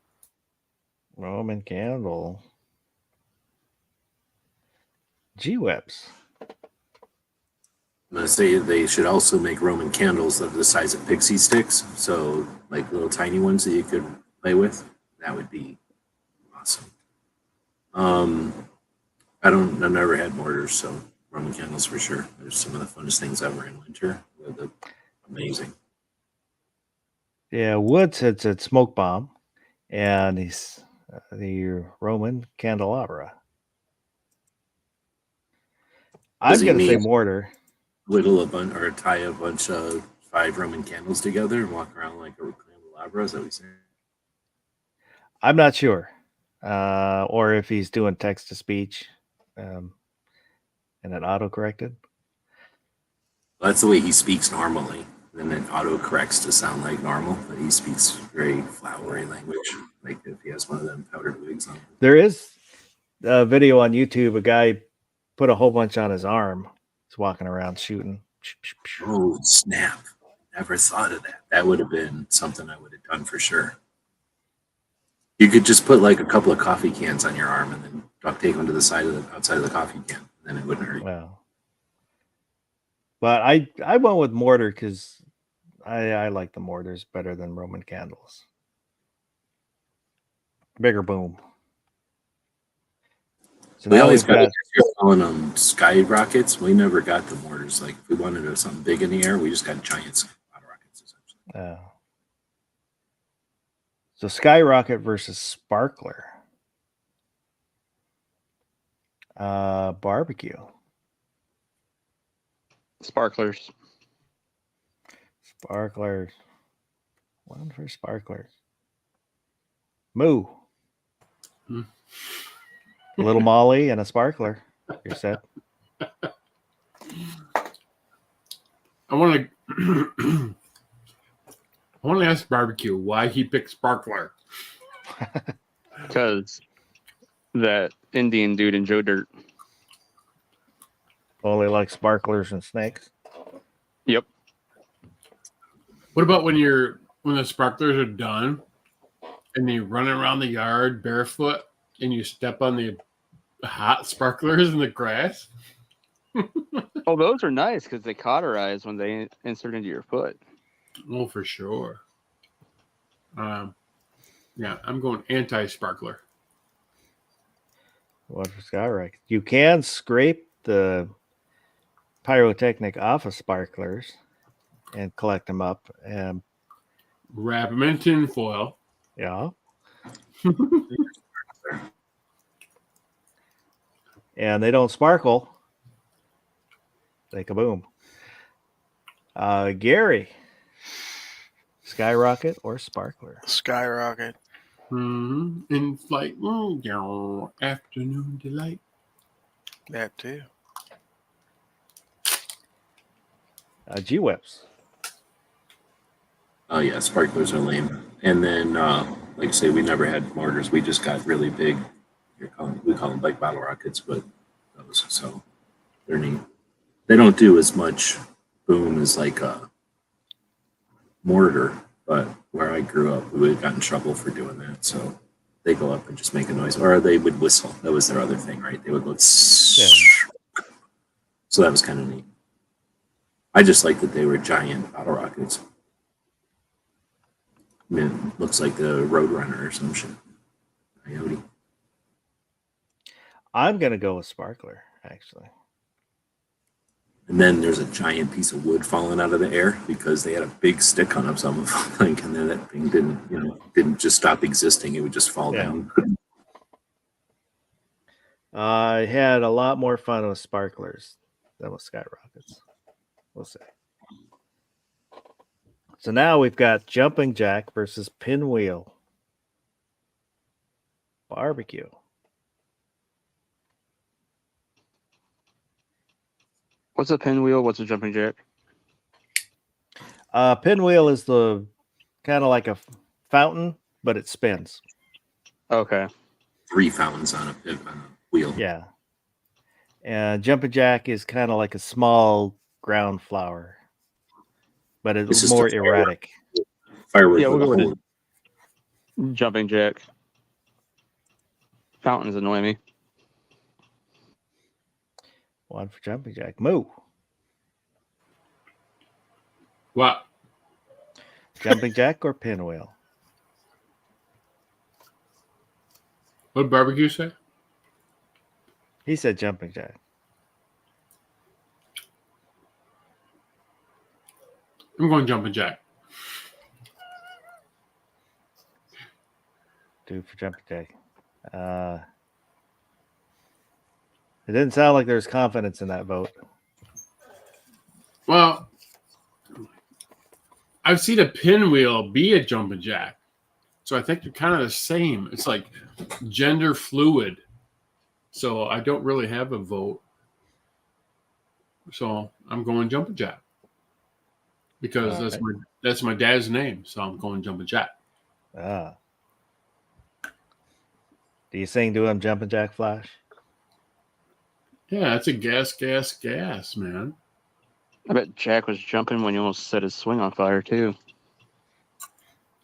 Roman candle. G-Webs. I'm gonna say they should also make Roman candles of the size of pixie sticks, so like little tiny ones that you could play with. That would be awesome. I've never had mortars, so Roman candles for sure. They're some of the funnest things ever in winter. They're amazing. Yeah, Woods had said smoke bomb, and he's the Roman candelabra. I'm Does he going to say mean- mortar. Whittle a bunch or tie a bunch of 5 Roman candles together and walk around like a candelabra. Is that what you're saying? I'm not sure. Or if he's doing text to speech and it auto corrected. That's the way he speaks normally. And then it auto corrects to sound like normal, but he speaks very flowery language, like if he has one of them powdered wigs on. There is a video on YouTube. A guy put a whole bunch on his arm. He's walking around shooting. Oh, snap. Never thought of that. That would have been something I would have done for sure. You could just put like a couple of coffee cans on your arm and then duct tape them to the outside of the coffee can. And then it wouldn't hurt you. Well, but I went with mortar because I like the mortars better than Roman candles. Bigger boom. So We now always we've got got you're calling them sky rockets. We never got the mortars. Like if we wanted something big in the air, we just got giant sky rockets. Essentially. so skyrocket versus sparkler. Barbecue. Sparklers. Sparklers. One for sparklers. Moo. Hmm. A little Molly and a sparkler. You're set. I want to. I want to ask Barbecue why he picked Sparkler. Because that Indian dude in Joe Dirt. Only like sparklers and snakes. Yep. What about when the sparklers are done and you run around the yard barefoot and you step on the hot sparklers in the grass? Oh, those are nice because they cauterize when they insert into your foot. Oh, for sure. Yeah, I'm going anti-sparkler. What for Skyrocket? You can scrape the pyrotechnic off of sparklers and collect them up. And Wrap them in tin foil. yeah. And they don't sparkle. They kaboom. Gary, Skyrocket or sparkler? Skyrocket. In flight. Afternoon delight. That too. G-Whips. Oh yeah, sparklers are lame. And then, like I say, we never had mortars. We just got really big. We call them like bottle rockets, but those. So they're neat. They don't do as much boom as like a mortar, but where I grew up, we would have got in trouble for doing that. So they go up and just make a noise, or they would whistle. That was their other thing, right? They would go. So that was kind of neat. I just like that they were giant bottle rockets. I mean, it looks like the Roadrunner or some shit. Coyote. I'm going to go with sparkler, actually. And then there's a giant piece of wood falling out of the air because they had a big stick on them, some of them, like, and then that thing didn't just stop existing. It would just fall down. I had a lot more fun with sparklers than with skyrockets. We'll see. So now we've got jumping jack versus pinwheel. Barbecue. What's a pinwheel? What's a jumping jack? Pinwheel is the kind of like a fountain, but it spins. Okay. 3 fountains on a wheel. Yeah. And jumping jack is kind of like a small ground flower, but This it's is more the erratic. Firework Yeah, with we'll a go hole. with jumping jack. Fountains annoy me. One for jumping jack. Moo. What? Jumping jack or pinwheel? What did Barbecue say? He said jumping jack. I'm going jumping jack. 2 for jumping jack. It didn't sound like there's confidence in that vote. Well, I've seen a pinwheel be a jumping jack. So I think they're kind of the same. It's like gender fluid. So I don't really have a vote. So I'm going jumping jack. Because that's my dad's name. So I'm going jumping jack. Ah. Do you sing to him jumping jack Flash? Yeah, it's a gas, man. I bet Jack was jumping when he almost set his swing on fire, too.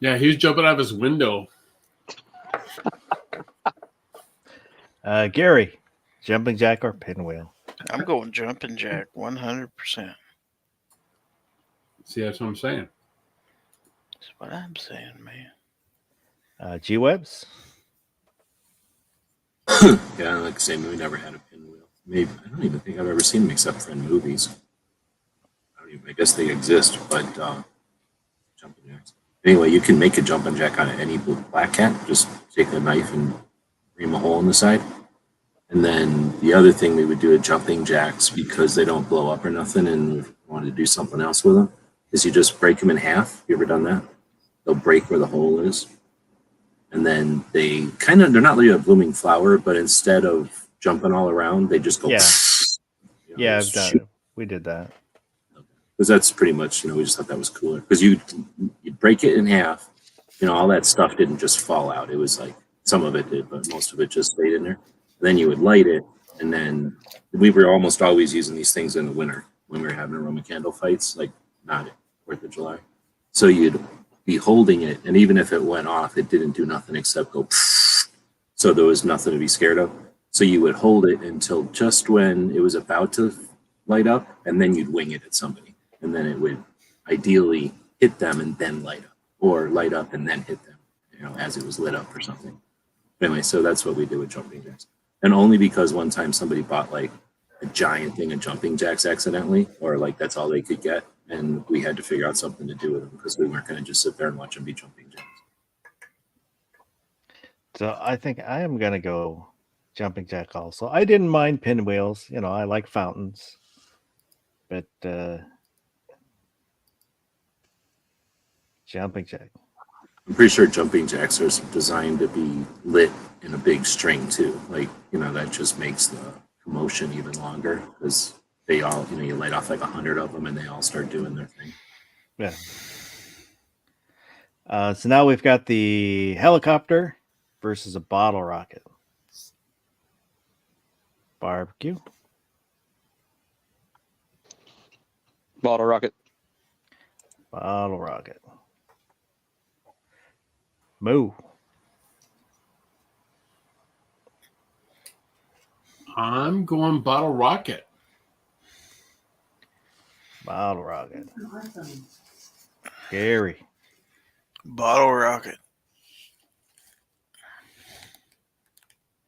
Yeah, he was jumping out of his window. Gary, jumping jack or pinwheel? I'm going jumping jack 100%. See, that's what I'm saying. That's what I'm saying, man. G-Webs? Yeah, like I say, we never had a pinwheel. Maybe I don't even think I've ever seen them except for in movies. I guess they exist, but jumping jacks. Anyway, you can make a jumping jack out of any black cat. Just take a knife and ream a hole in the side. And then the other thing we would do at jumping jacks, because they don't blow up or nothing, and we wanted to do something else with them, is you just break them in half. You ever done that? They'll break where the hole is. and then they're not really a blooming flower, but instead of jumping all around, they just go. Yeah. Yeah, I've shoot. done it. We did that. Because that's pretty much, we just thought that was cooler. Because you break it in half, all that stuff didn't just fall out. It was like some of it did, but most of it just stayed in there. And then you would light it, and then we were almost always using these things in the winter when we were having Roman candle fights, like not at 4th of July. So you'd be holding it, and even if it went off, it didn't do nothing except go. So there was nothing to be scared of. So you would hold it until just when it was about to light up, and then you'd wing it at somebody. And then it would ideally hit them and then light up, or light up and then hit them, as it was lit up or something. Anyway, so that's what we do with jumping jacks. And only because one time somebody bought like a giant thing of jumping jacks accidentally, or like that's all they could get. And we had to figure out something to do with them because we weren't going to just sit there and watch them be jumping jacks. So I think I am going to go jumping jack also. I didn't mind pinwheels. I like fountains. But jumping jack. I'm pretty sure jumping jacks are designed to be lit in a big string too. Like, that just makes the commotion even longer because they all, you light off like 100 of them and they all start doing their thing. Yeah. So now we've got the helicopter versus a bottle rocket. Barbecue. Bottle rocket. Bottle rocket. Moo. I'm going bottle rocket. Bottle rocket. Gary. Bottle rocket.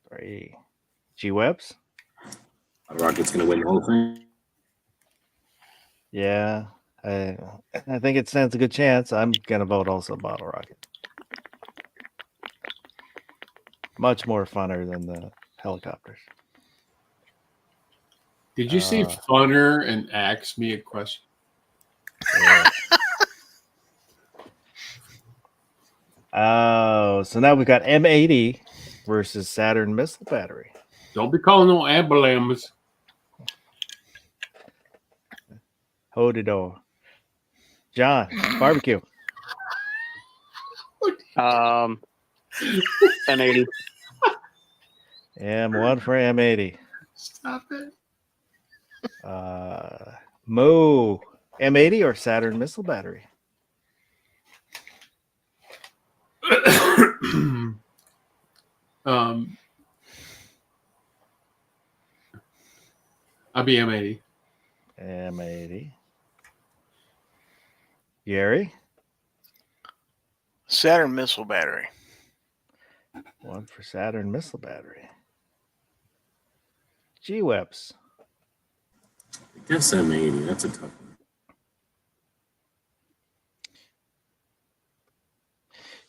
3. G-Webs. Rocket's going to win the whole thing. Yeah. I think it stands a good chance. I'm going to vote also bottle rocket. Much more funner than the helicopters. Did you say funner and ask me a question? Yeah. Oh, so now we've got M80 versus Saturn missile battery. Don't be calling no ambulance. Hold it door. John, barbecue. M80. M1 for M80. Stop it. Mo, M80 or Saturn missile battery? I'll be M80. M80. Gary? Saturn missile battery. 1 for Saturn missile battery. G-Webs. I guess M80. That's a tough one.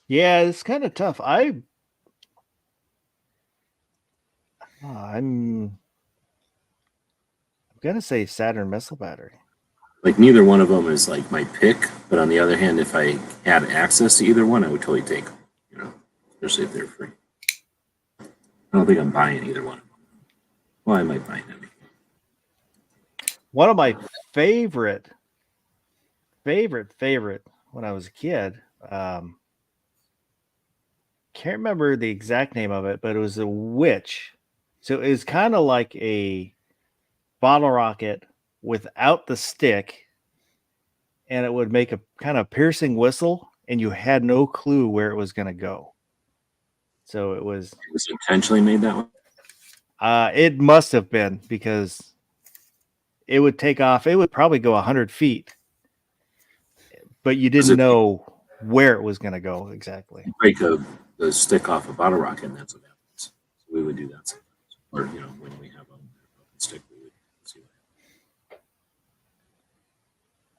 Yeah, it's kind of tough. I'm gonna say Saturn missile battery. Like neither one of them is like my pick, but on the other hand, if I had access to either one, I would totally take them, especially if they're free. I don't think I'm buying either one of them. Well, I might buy them. One of my favorite when I was a kid. Can't remember the exact name of it, but it was a witch. So it was kind of like a bottle rocket without the stick, and it would make a kind of piercing whistle, and you had no clue where it was going to go. So it was intentionally made that one. It must have been, because it would take off. It would probably go 100 feet, but you didn't know where it was going to go exactly. Break the stick off a bottle rocket, and that's what happens. So we would do that sometimes. Or, when we have a stick, we would see what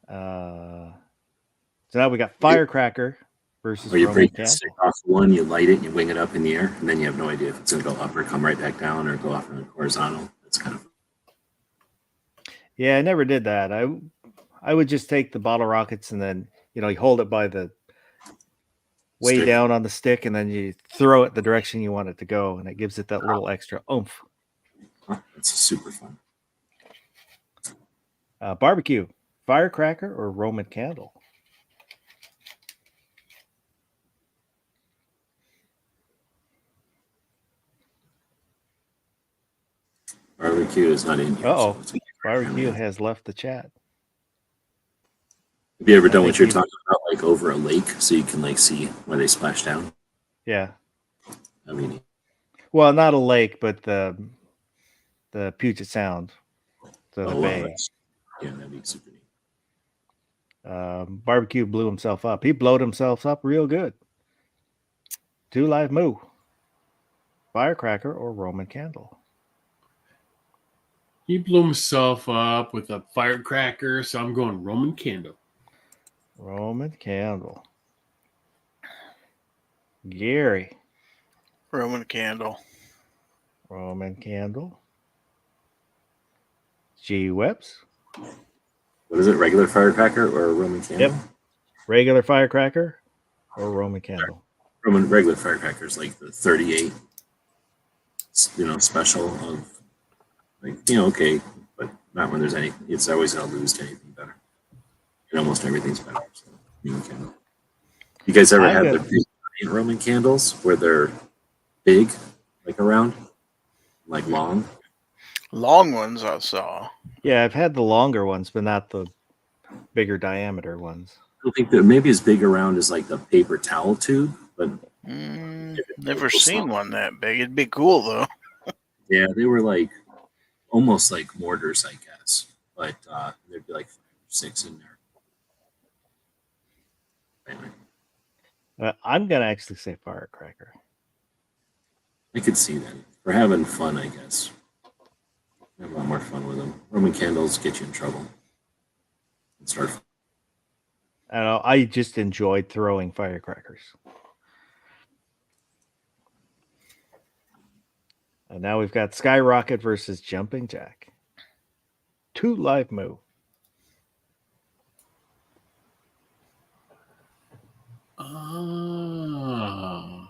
happens. So now we got firecracker versus or you Roman break the candle. stick off one, you light it, and you wing it up in the air, and then you have no idea if it's going to go up or come right back down or go off in the horizontal. It's kind of. Yeah, I never did that. I would just take the bottle rockets and then you hold it by the way Stick. down on the stick, and then you throw it the direction you want it to go, and it gives it that little extra oomph. Huh, that's super fun. Barbecue, firecracker, or Roman candle? Barbecue is not in here. Uh-oh. So it's gonna be Barbecue hammered. has left the chat. Have you ever I done think what you're you- talking about, like over a lake, so you can like see where they splash down? Yeah. I mean, Well, not a lake, but the Puget Sound, the oh, wow, bay. yeah, that'd be super neat. Barbecue blew himself up. He blowed himself up real good. 2 Live Moo, firecracker, or Roman candle? He blew himself up with a firecracker, so I'm going Roman candle. Roman candle. Gary, Roman candle. Roman candle. G Webs, What is it? Regular firecracker or a Roman candle? Yep. regular firecracker, or Roman candle? Roman regular firecracker is like the 38, special of like, okay, but not when there's any. It's always gonna lose to anything better. And almost everything's better. So, Roman candle. You guys ever I'm had gonna- the big giant Roman candles where they're big, like around, like long? Long ones I saw. Yeah, I've had the longer ones, but not the bigger diameter ones. I don't think they're maybe as big around as like the paper towel tube, but Never seen one that big. It'd be cool though. yeah, they were like almost like mortars, I guess. But there'd be like 5 or 6 in there. Anyway, I'm gonna actually say firecracker. I could see that. For having fun, I guess. Have a lot more fun with them. Roman candles get you in trouble. And start. I don't know. I just enjoyed throwing firecrackers. And now we've got Skyrocket versus Jumping Jack. 2 Live Moo. Oh.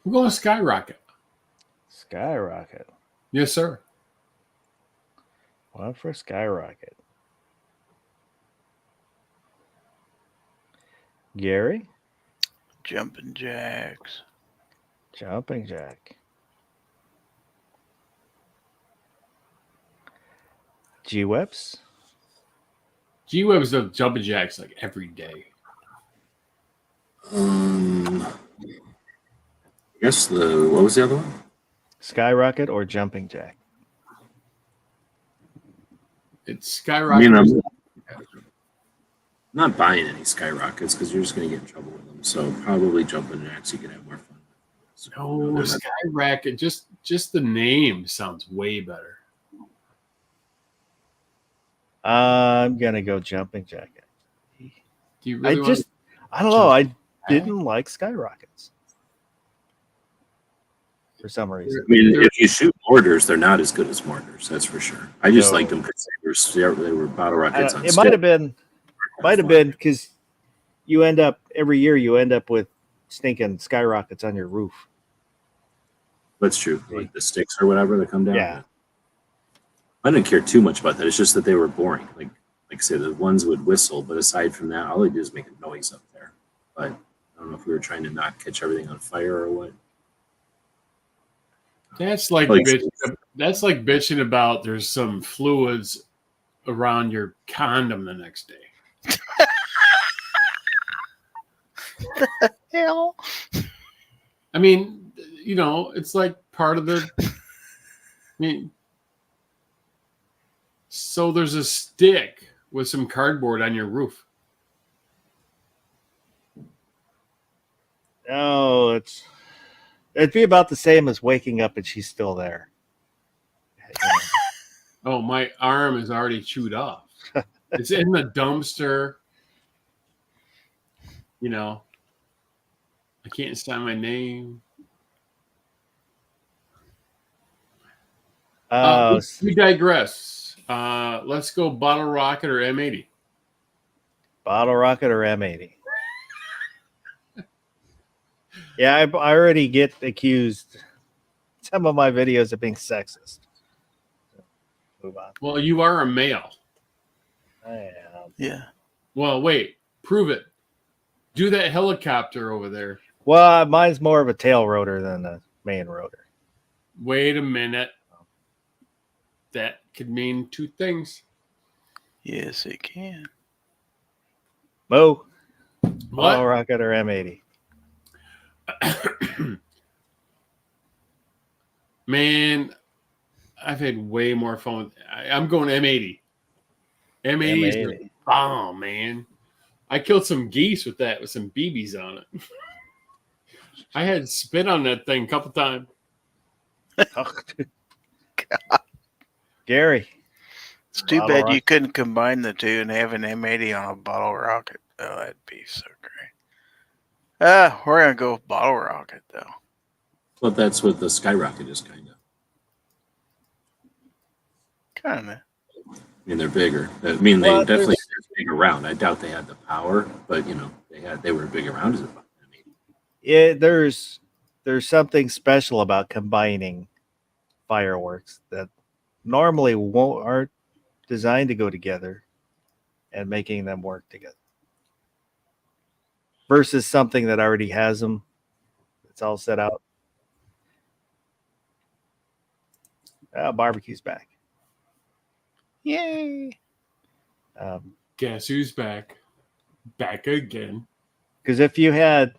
I'm going skyrocket. Skyrocket. Yes, sir. One for Skyrocket. Gary, Jumping jacks. Jumping Jack. G Webs, G Webs does jumping jacks like every day. I guess what was the other one? Skyrocket, or Jumping Jack? It's I skyrocket. mean, I'm not buying any skyrockets because you're just going to get in trouble with them. So probably jumping jacks, you can have more fun. So, No, they're not- skyrocket. Just the name sounds way better. I'm gonna go Jumping Jack. Do you really want I don't know. I didn't like skyrockets for some reason. I mean, if you shoot mortars, they're not as good as mortars. That's for sure. I just No. liked them because they were bottle rockets on It might have been stilts. because you end up every year you end up with stinking skyrockets on your roof. That's true. Like the sticks or whatever that come down. Yeah. I didn't care too much about that. It's just that they were boring. Like I said, the ones would whistle, but aside from that, all they do is make a noise up there. But I don't know if we were trying to not catch everything on fire or what. That's like Like- that's like bitching about there's some fluids around your condom the next day. Hell. I mean, it's like part of the. I mean, so there's a stick with some cardboard on your roof. No, it'd be about the same as waking up and she's still there. Oh, my arm is already chewed off. It's in the dumpster. I can't sign my name. We digress. Let's go bottle rocket or M80. Bottle rocket or M80? Yeah, I already get accused some of my videos of being sexist. Move on. Well, you are a male. I am. Yeah. Well, wait, prove it. Do that helicopter over there. Well, mine's more of a tail rotor than a main rotor. Wait a minute. That could mean two things. Yes, it can. Mo, What? Bottle Rocket or M80? Man, I've had way more fun with I'm going M80. M80 is the M80. bomb, man. I killed some geese with that with some BBs on it. I had spit on that thing a couple times. Gary. It's too Bottle bad you rocket. couldn't combine the two and have an M80 on a bottle rocket. Oh, that'd be so great. We're gonna go with bottle rocket though. Well, that's what the Skyrocket is kind of. Kinda. I mean, they're bigger. I mean, they Well, definitely had big around. I doubt they had the power, but you know, they were big around as a I mean, Yeah, there's something special about combining fireworks that normally aren't designed to go together and making them work together versus something that already has them. It's all set out. Barbecue's back. Yay! Guess who's back? Back again. Because if you had,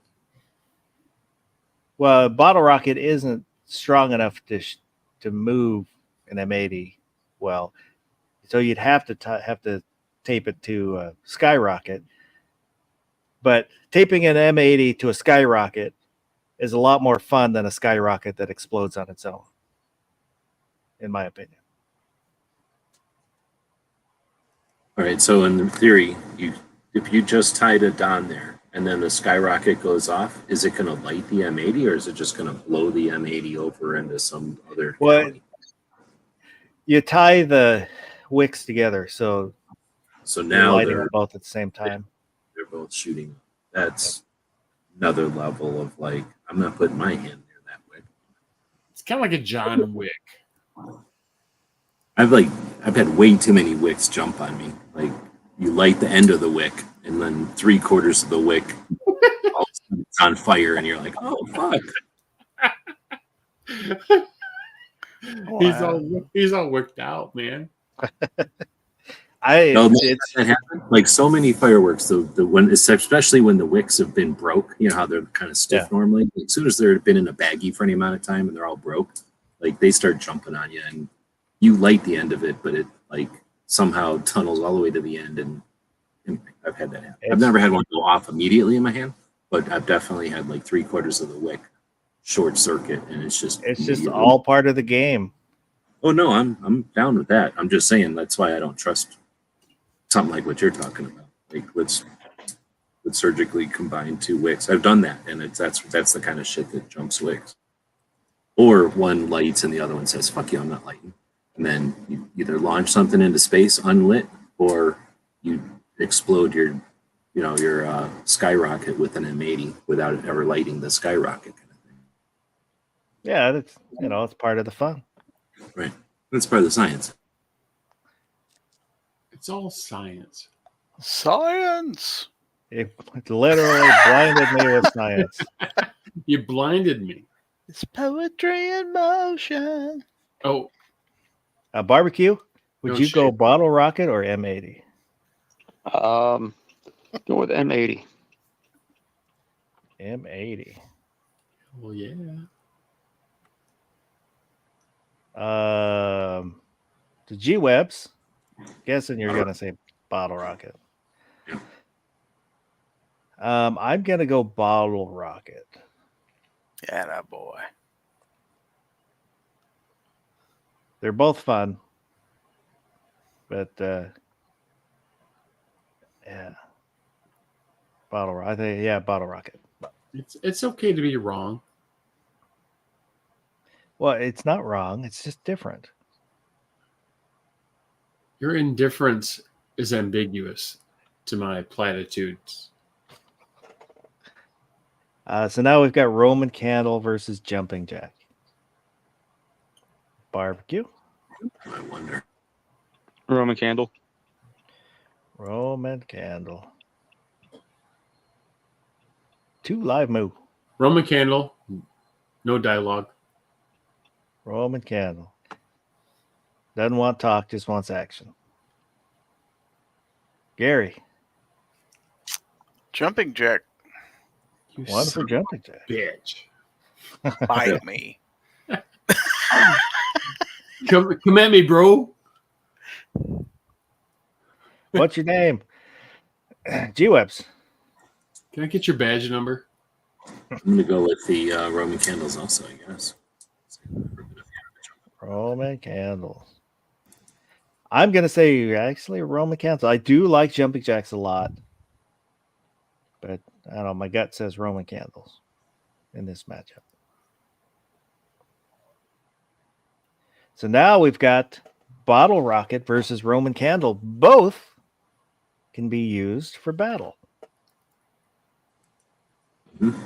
well, Bottle Rocket isn't strong enough to move an M80 well, so you'd have to tape it to a Skyrocket. But taping an M80 to a Skyrocket is a lot more fun than a Skyrocket that explodes on its own, in my opinion. all right. So in theory, if you just tied it down there and then the Skyrocket goes off, is it going to light the M80 or is it just going to blow the M80 over into some other Well, county? You tie the wicks together, so So you're now lighting they're them both at the same time. both shooting. That's another level of like, I'm not putting my hand near that wick. It's kind of like a John Wick. I've had way too many wicks jump on me. Like you light the end of the wick and then 3/4 of the wick all of a sudden it's on fire and you're like, oh fuck. He's all worked out, man. No, It's that happened. Like so many fireworks, the when especially when the wicks have been broke, you know how they're kind of stiff Yeah. normally. As soon as they've been in a baggie for any amount of time and they're all broke, like they start jumping on you and you light the end of it, but it like somehow tunnels all the way to the end. And I've had that happen. I've never had one go off immediately in my hand, but I've definitely had like 3/4 of the wick short circuit, and it's just immediately- all part of the game. Oh no, I'm down with that. I'm just saying that's why I don't trust something like what you're talking about. Like let's surgically combine two wicks. I've done that, and that's the kind of shit that jumps wicks. Or one lights and the other one says, "Fuck you, I'm not lighting." And then you either launch something into space unlit, or you explode your Skyrocket with an M80 without ever lighting the Skyrocket kind of thing. Yeah, that's it's part of the fun. Right. That's part of the science. It's all science. Science. It literally blinded me with science. You blinded me. It's poetry in motion. Oh, Barbecue, would No you go shit. Bottle Rocket or M80? Go with M80. M80. well, yeah. The G-Webs. Guessing you're gonna say Bottle Rocket. I'm gonna go Bottle Rocket. Yeah, that boy. They're both fun, but yeah, Bottle Rocket. I think Bottle Rocket. It's okay to be wrong. Well, it's not wrong. It's just different. Your indifference is ambiguous to my platitudes. So now we've got Roman Candle versus Jumping Jack. Barbecue. I wonder. Roman candle. Roman Candle. 2 live move. Roman candle. No dialogue. Roman Candle. Doesn't want talk, just wants action. Gary. Jumping Jack, You One son for of Jumping Jack. a bitch. bite me. Come at me, bro. What's your name? G-Webs. Can I get your badge number? I'm gonna go with the Roman candles also, I guess. Roman Candles. I'm going to say actually Roman Candles. I do like Jumping Jacks a lot. But I don't know. My gut says Roman Candles in this matchup. So now we've got Bottle Rocket versus Roman Candle. Both can be used for battle.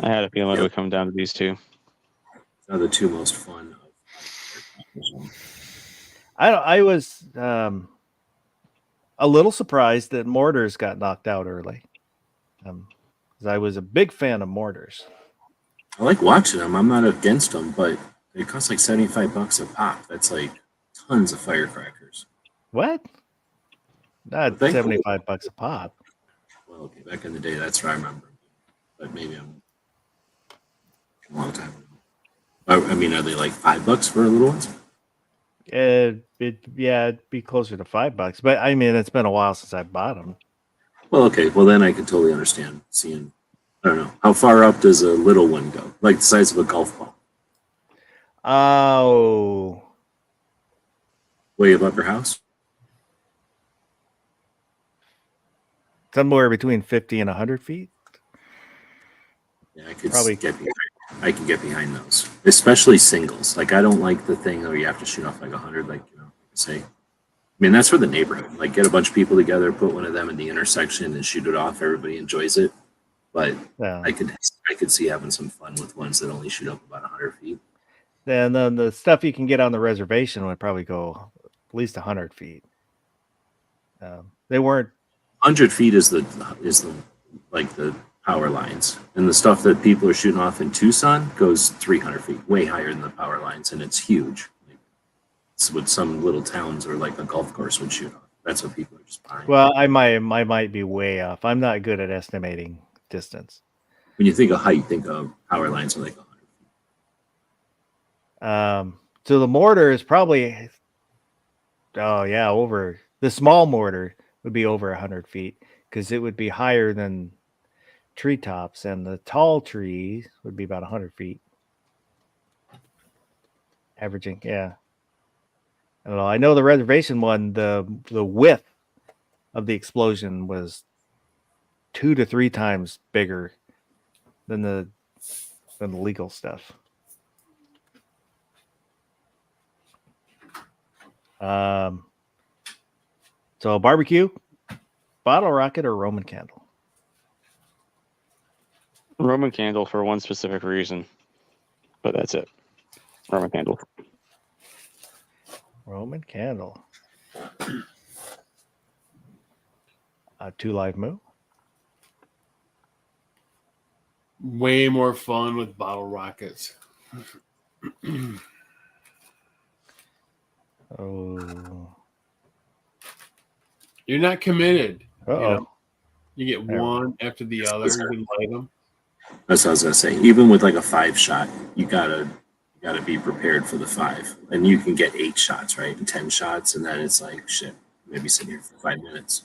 I had a feeling it Yep. would come down to these two. Are the two most fun. I was a little surprised that Mortars got knocked out early. 'Cause I was a big fan of Mortars. I like watching them. I'm not against them, but they cost like $75 a pop. That's like tons of firecrackers. What? Not Thankfully- $75 a pop. Well, okay, back in the day, that's what I remember. But maybe I'm a long time ago. I mean, are they like $5 for little ones? It'd be closer to $5. But I mean, it's been a while since I bought them. Well, okay. Well, then I can totally understand seeing. I don't know. How far up does a little one go? Like the size of a golf ball? Oh, Way above your house? somewhere between 50 and 100 feet. Yeah, I could Probably. get behind. I can get behind those, especially singles. Like I don't like the thing where you have to shoot off like 100. Like say. I mean, that's for the neighborhood. Like get a bunch of people together, put one of them in the intersection, and shoot it off. Everybody enjoys it. But Yeah. I could see having some fun with ones that only shoot up about 100 feet. And then the stuff you can get on the reservation would probably go at least 100 feet. They weren't. 100 feet is the like the power lines, and the stuff that people are shooting off in Tucson goes 300 feet, way higher than the power lines, and it's huge. It's what some little towns or like a golf course would shoot off. That's what people are just buying. Well, I might be way off. I'm not good at estimating distance. When you think of height, think of power lines are like 100 feet. So the mortar is probably, over the small mortar would be over 100 feet because it would be higher than treetops, and the tall trees would be about 100 feet. Averaging, yeah. I don't know. I know the reservation one, the width of the explosion was 2 to 3 times bigger than the legal stuff. So barbecue, bottle rocket, or Roman candle? Roman candle for one specific reason, but that's it. Roman candle. Roman candle. 2 live move. Way more fun with bottle rockets. Oh. You're not committed. Uh-oh. You get There we one after the other. You can light them. That's what I was gonna say. Even with like a 5 shot, you gotta be prepared for the 5, and you can get 8 shots, right, and 10 shots, and then it's like shit. Maybe sit here for 5 minutes.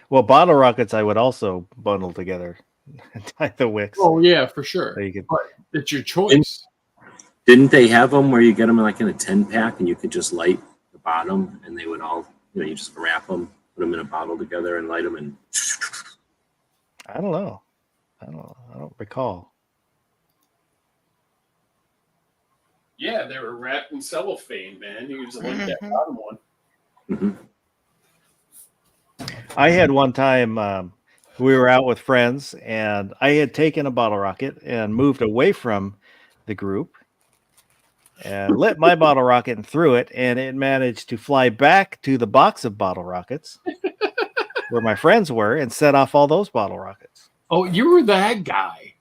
Well, bottle rockets I would also bundle together and tie the wicks. Oh yeah, for sure. So you could, It's your choice. Didn't they have them where you get them like in a 10-pack and you could just light the bottom, and they would all, you just wrap them, put them in a bottle together, and light them, and I don't know. I don't recall. Yeah, they were wrapped in cellophane, man. You just like that Mhm. bottom one. Mhm. I had one time we were out with friends, and I had taken a bottle rocket and moved away from the group and lit my bottle rocket and threw it, and it managed to fly back to the box of bottle rockets where my friends were and set off all those bottle rockets. Oh, you were that guy.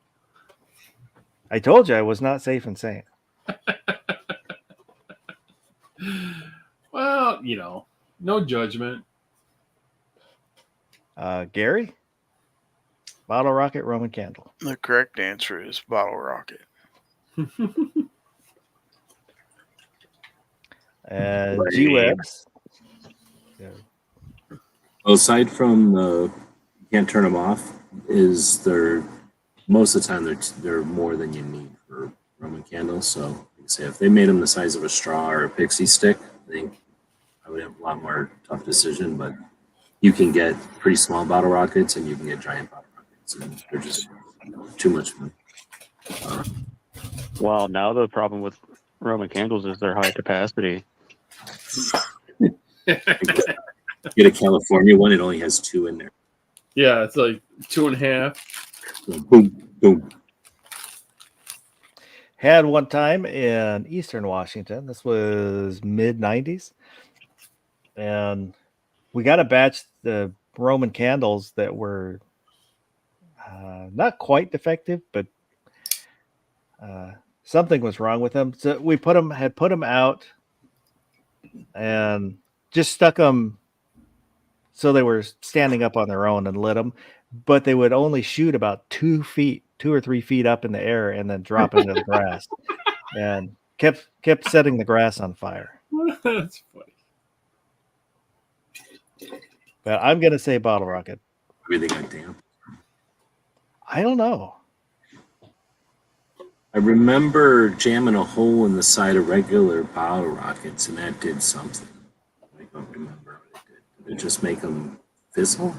I told you I was not safe and sane. Well, no judgment. Gary? Bottle rocket, Roman candle. The correct answer is bottle rocket. And Right. G-Webs. Well, aside from you can't turn them off, is they're most of the time they're more than you need for Roman candles. So, like I say, if they made them the size of a straw or a pixie stick, I think I would have a lot more tough decision. But you can get pretty small bottle rockets and you can get giant bottle rockets, and they're just too much fun. Well, now the problem with Roman candles is their high capacity. Get a California one; it only has 2 in there. Yeah, it's like 2.5. So boom, boom. Had one time in Eastern Washington. This was mid-90s. And we got a batch the Roman candles that were not quite defective, but something was wrong with them. So we had put them out and just stuck them so they were standing up on their own and lit them, but they would only shoot about 2 or 3 feet up in the air and then drop into the grass, and kept setting the grass on fire. That's funny. But I'm gonna say bottle rocket. Maybe they got damp. I don't know. I remember jamming a hole in the side of regular bottle rockets, and that did something. I don't remember what it did. Did it just make them fizzle,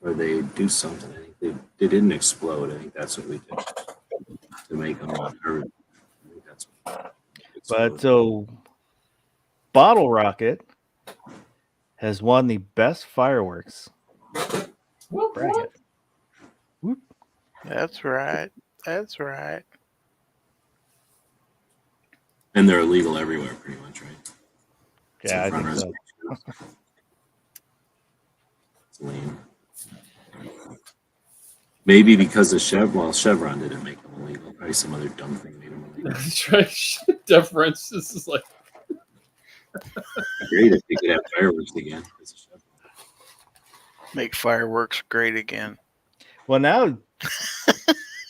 or they do something? I think they didn't explode. I think that's what we did to make them. I think that's what But so bottle rocket has won the best fireworks Whoop, bracket. whoop. That's right. That's right. and they're illegal everywhere, pretty much, right? Yeah, I Except for think so. reservations. It's lame. Maybe because of Chevron didn't make them illegal. Probably some other dumb thing made them illegal. That's right. Deference. This is like, Great if we could have fireworks again. Because of Chevron. Make fireworks great again. Well, now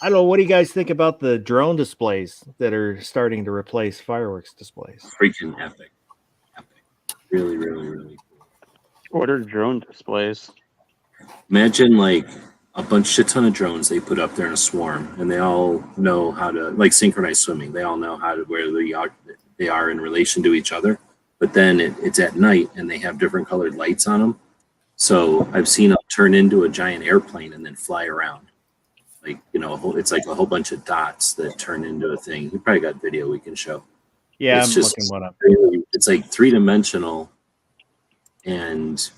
I don't know. What do you guys think about the drone displays that are starting to replace fireworks displays? Freaking epic. Really, really, really cool. What are drone displays? Imagine like a shit ton of drones they put up there in a swarm, and they all know how to, like synchronized swimming. They all know how to where they are in relation to each other. But then it's at night, and they have different colored lights on them. So I've seen them turn into a giant airplane and then fly around. Like, it's like a whole bunch of dots that turn into a thing. We probably got video we can show. Yeah, It's I'm just looking one up. really, it's like 3-dimensional, and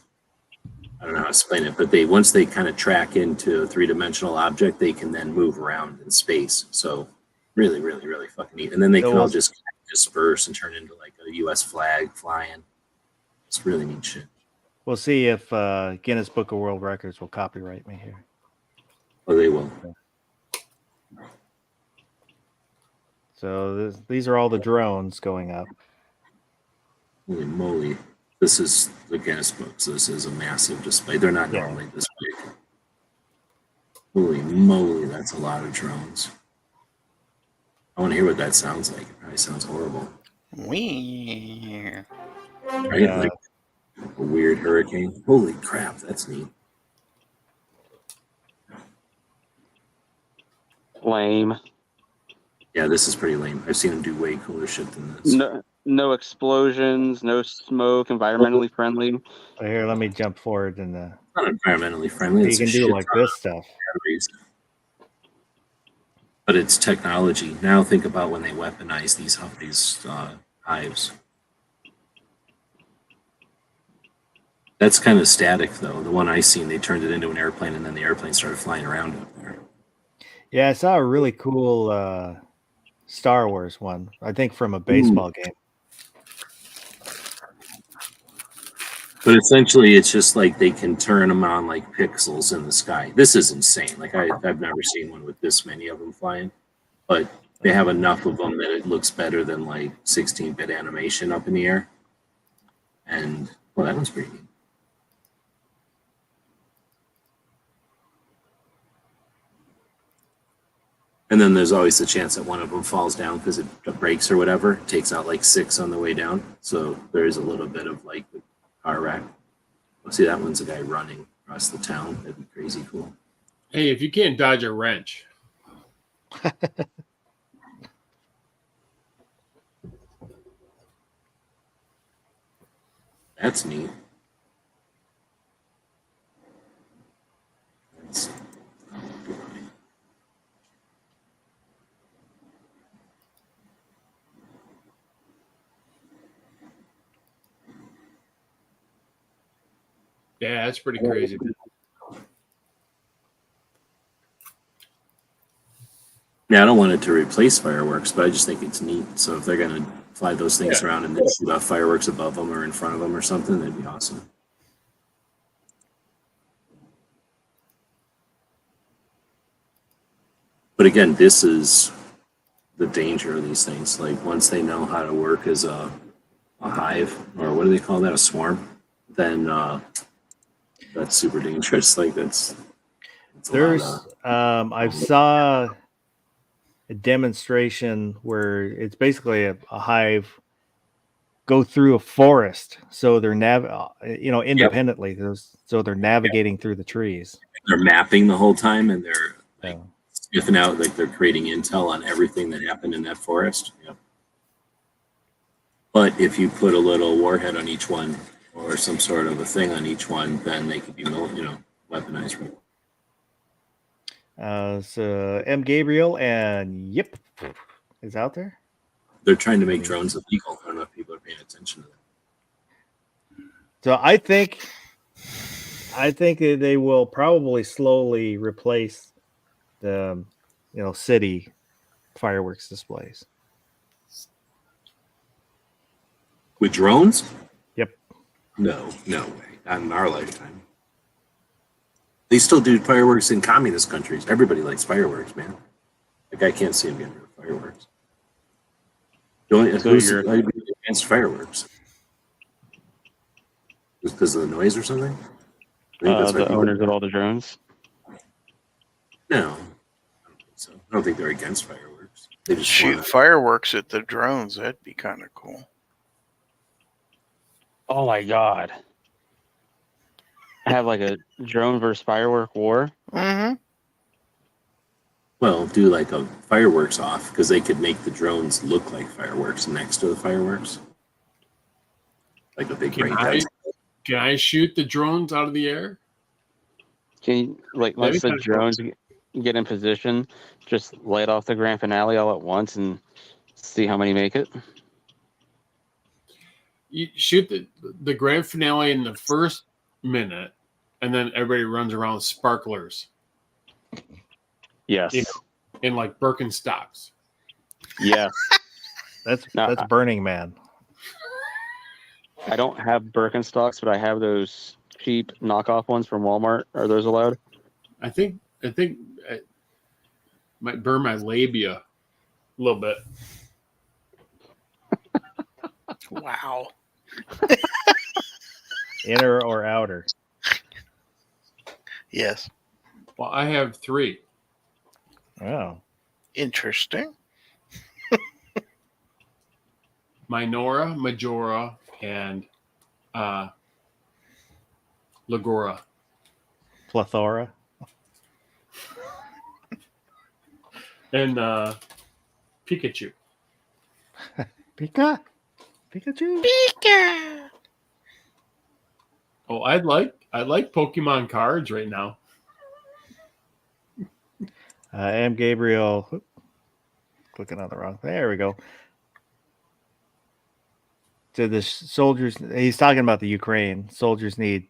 I don't know how to explain it, but once they kind of track into a 3-dimensional object, they can then move around in space. So really, really, really fucking neat. And then they can all just disperse and turn into like a U.S. flag flying. It's really neat shit. We'll see if Guinness Book of World Records will copyright me here. Oh, they will. So these are all the drones going up. Holy moly. This is the Guinness Book, so this is a massive display. They're not normally this big. Holy moly, that's a lot of drones. I want to hear what that sounds like. It probably sounds horrible. Wee. Right? Yeah. Like a weird hurricane. Holy crap, that's neat. Lame. Yeah, this is pretty lame. I've seen them do way cooler shit than this. No explosions, no smoke, environmentally friendly. Here, let me jump forward and It's not environmentally friendly. you It's can a do shit like ton this of stuff. batteries. But it's technology. Now think about when they weaponize these hives. That's kind of static, though. The one I seen, they turned it into an airplane, and then the airplane started flying around up there. Yeah, I saw a really cool Star Wars one. I think from a baseball game. But essentially, it's just like they can turn them on like pixels in the sky. This is insane. Like I've never seen one with this many of them flying, but they have enough of them that it looks better than like 16-bit animation up in the air. And well, that one's pretty neat. And then there's always the chance that one of them falls down because it breaks or whatever. It takes out like 6 on the way down. So there is a little bit of like the car wreck. Oh, see, that one's a guy running across the town. That'd be crazy cool. Hey, if you can't dodge a wrench, That's neat. That's, yeah, that's pretty crazy. now, I don't want it to replace fireworks, but I just think it's neat. So if they're going to fly those things around and then shoot off fireworks above them or in front of them or something, that'd be awesome. But again, this is the danger of these things. Like once they know how to work as a hive, or what do they call that, a swarm, then that's super dangerous. Like that's There's I saw a demonstration where it's basically a hive go through a forest, so they're independently. So they're navigating through the trees. they're mapping the whole time, and they're like So, sniffing out, like they're creating intel on everything that happened in that forest. Yep. But if you put a little warhead on each one or some sort of a thing on each one, then they could be, weaponized. so M. Gabriel and Yip is out there. They're trying to make drones illegal. I don't know if people are paying attention to that. So I think that they will probably slowly replace the city fireworks displays. With drones? Yep. No way. Not in our lifetime. They still do fireworks in communist countries. Everybody likes fireworks, man. Like I can't see them getting rid of fireworks. Who's against fireworks? Just because of the noise or something? I think that's why The people- owners of all the drones. No, I don't think so. I don't think they're against fireworks. They just Shoot wanna- fireworks at the drones. That'd be kind of cool. Oh my god. Have like a drone versus firework war. Mm-hmm. well, do like a fireworks off because they could make the drones look like fireworks next to the fireworks, like a big Can rain I- dance. can I shoot the drones out of the air? Can you, like, That'd once be the kinda cool. drones get in position, just light off the grand finale all at once and see how many make it? You shoot the grand finale in the first minute, and then everybody runs around with sparklers Yes. Yeah. in like Birkenstocks. Yes. That's No, Burning Man. I don't have Birkenstocks, but I have those cheap knockoff ones from Walmart. Are those allowed? I think I might burn my labia a little bit. Wow. Inner or outer? Yes. Well, I have 3. Oh, Interesting. Minora, Majora, and Lagora. plethora. And Pikachu. Pikachu. Pika. Oh, I like Pokemon cards right now. M. Gabriel. Clicking on the wrong. There we go. So the soldiers, he's talking about the Ukraine. Soldiers need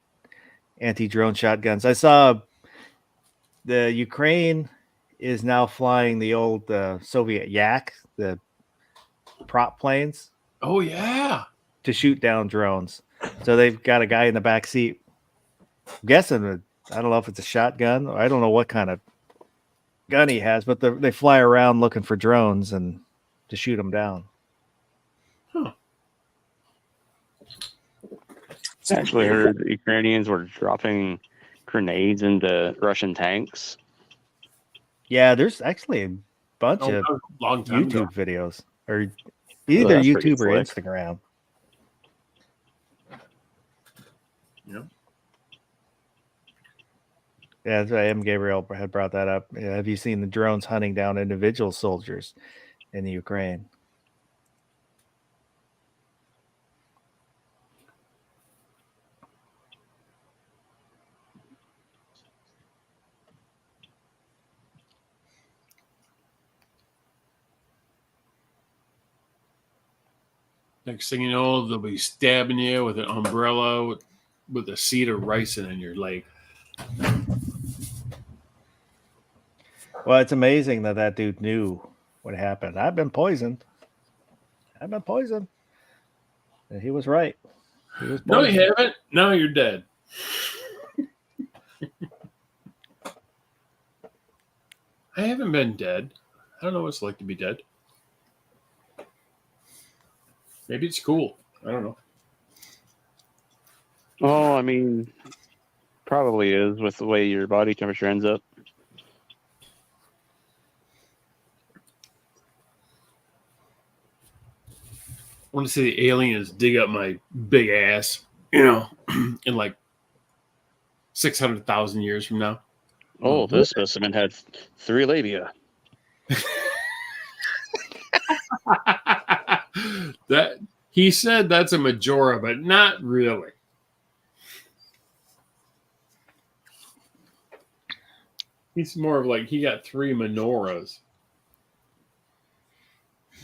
anti-drone shotguns. I saw the Ukraine is now flying the old Soviet Yak, the prop planes, Oh yeah. to shoot down drones. So they've got a guy in the back seat. I'm guessing, I don't know if it's a shotgun, or I don't know what kind of gun he has, but they fly around looking for drones and to shoot them down. I actually heard the Ukrainians were dropping grenades into Russian tanks. Yeah, there's actually a bunch Oh, of that was a long time ago. YouTube videos, or either that's pretty YouTube or slick. Instagram. Yep. Yeah, that's why M. Gabriel had brought that up. Yeah, have you seen the drones hunting down individual soldiers in the Ukraine? Next thing you know, they'll be stabbing you with an umbrella with a seed of ricin in your leg. Well, it's amazing that dude knew what happened. I've been poisoned. And he was right. He was No, poisoned. you haven't. No, you're dead. I haven't been dead. I don't know what it's like to be dead. Maybe it's cool. I don't know. Oh, I mean, probably is with the way your body temperature ends up. I want to see the aliens dig up my big ass, in like 600,000 years from now. Oh, this specimen had 3 labia. That he said that's a Majora, but not really. He's more of like he got 3 menorahs,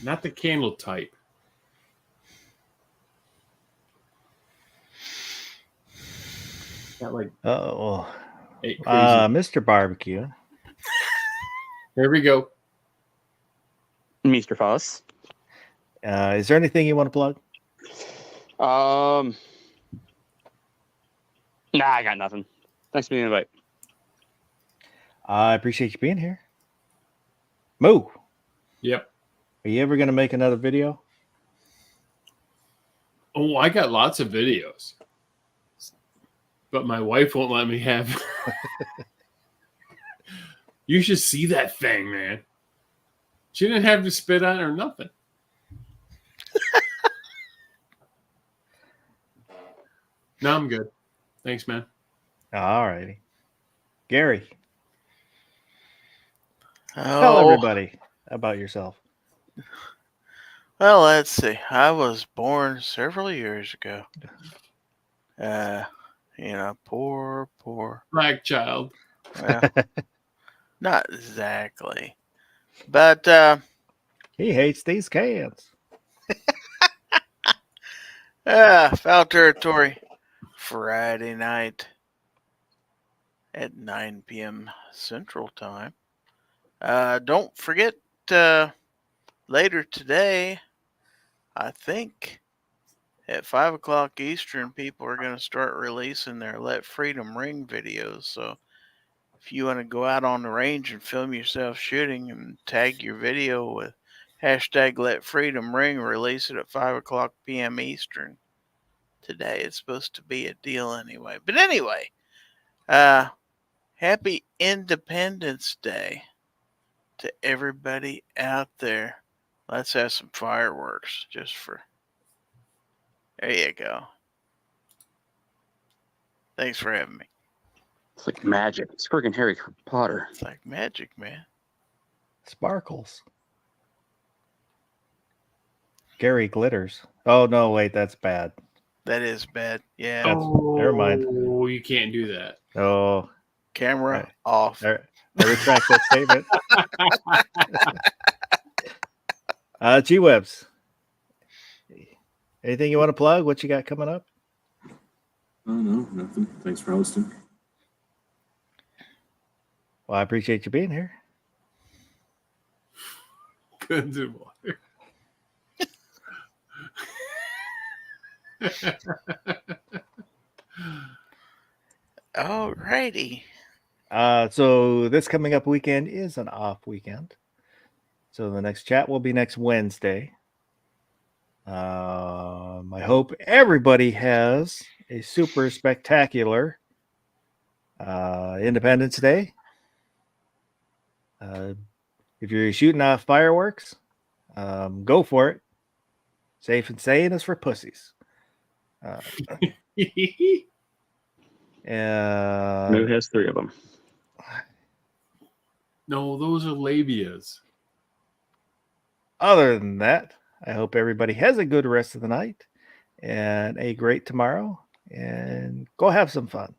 not the candle type. Got like Oh, 8 crazy. Mr. Barbecue. Here we go. Mr. Foss. Is there anything you want to plug? Nah, I got nothing. Thanks for the invite. I appreciate you being here. Moo, Yep. are you ever going to make another video? Oh, I got lots of videos, but my wife won't let me have. You should see that thing, man. She didn't have to spit on it or nothing. No, I'm good. Thanks, man. All righty. Gary, tell Oh, everybody about yourself. well, let's see. I was born several years ago. Poor. Black child. Well, not exactly. But He hates these cans. foul territory. Friday night at 9 p.m. Central Time. Don't forget, later today, I think at 5 o'clock Eastern, people are going to start releasing their Let Freedom Ring videos. So if you want to go out on the range and film yourself shooting and tag your video with hashtag Let Freedom Ring, release it at 5 o'clock p.m. Eastern. Today it's supposed to be a deal anyway. But anyway, happy Independence Day to everybody out there. Let's have some fireworks just for. There you go. Thanks for having me. It's like magic. It's freaking Harry Potter. It's like magic, man. Sparkles. Gary glitters. Oh, no, wait, that's bad. That is bad. Yeah. Never mind. Oh, you can't do that. Oh, Camera Right. off. I retract that statement. G-Webs. Anything you want to plug? What you got coming up? Oh, no, nothing. Thanks for hosting. Well, I appreciate you being here. Guns and water. All righty. So this coming up weekend is an off weekend. So the next chat will be next Wednesday. I hope everybody has a super spectacular Independence Day. If you're shooting off fireworks, go for it. Safe and sane is for pussies. Moo And has 3 of them. No, those are labias. other than that, I hope everybody has a good rest of the night and a great tomorrow. And go have some fun.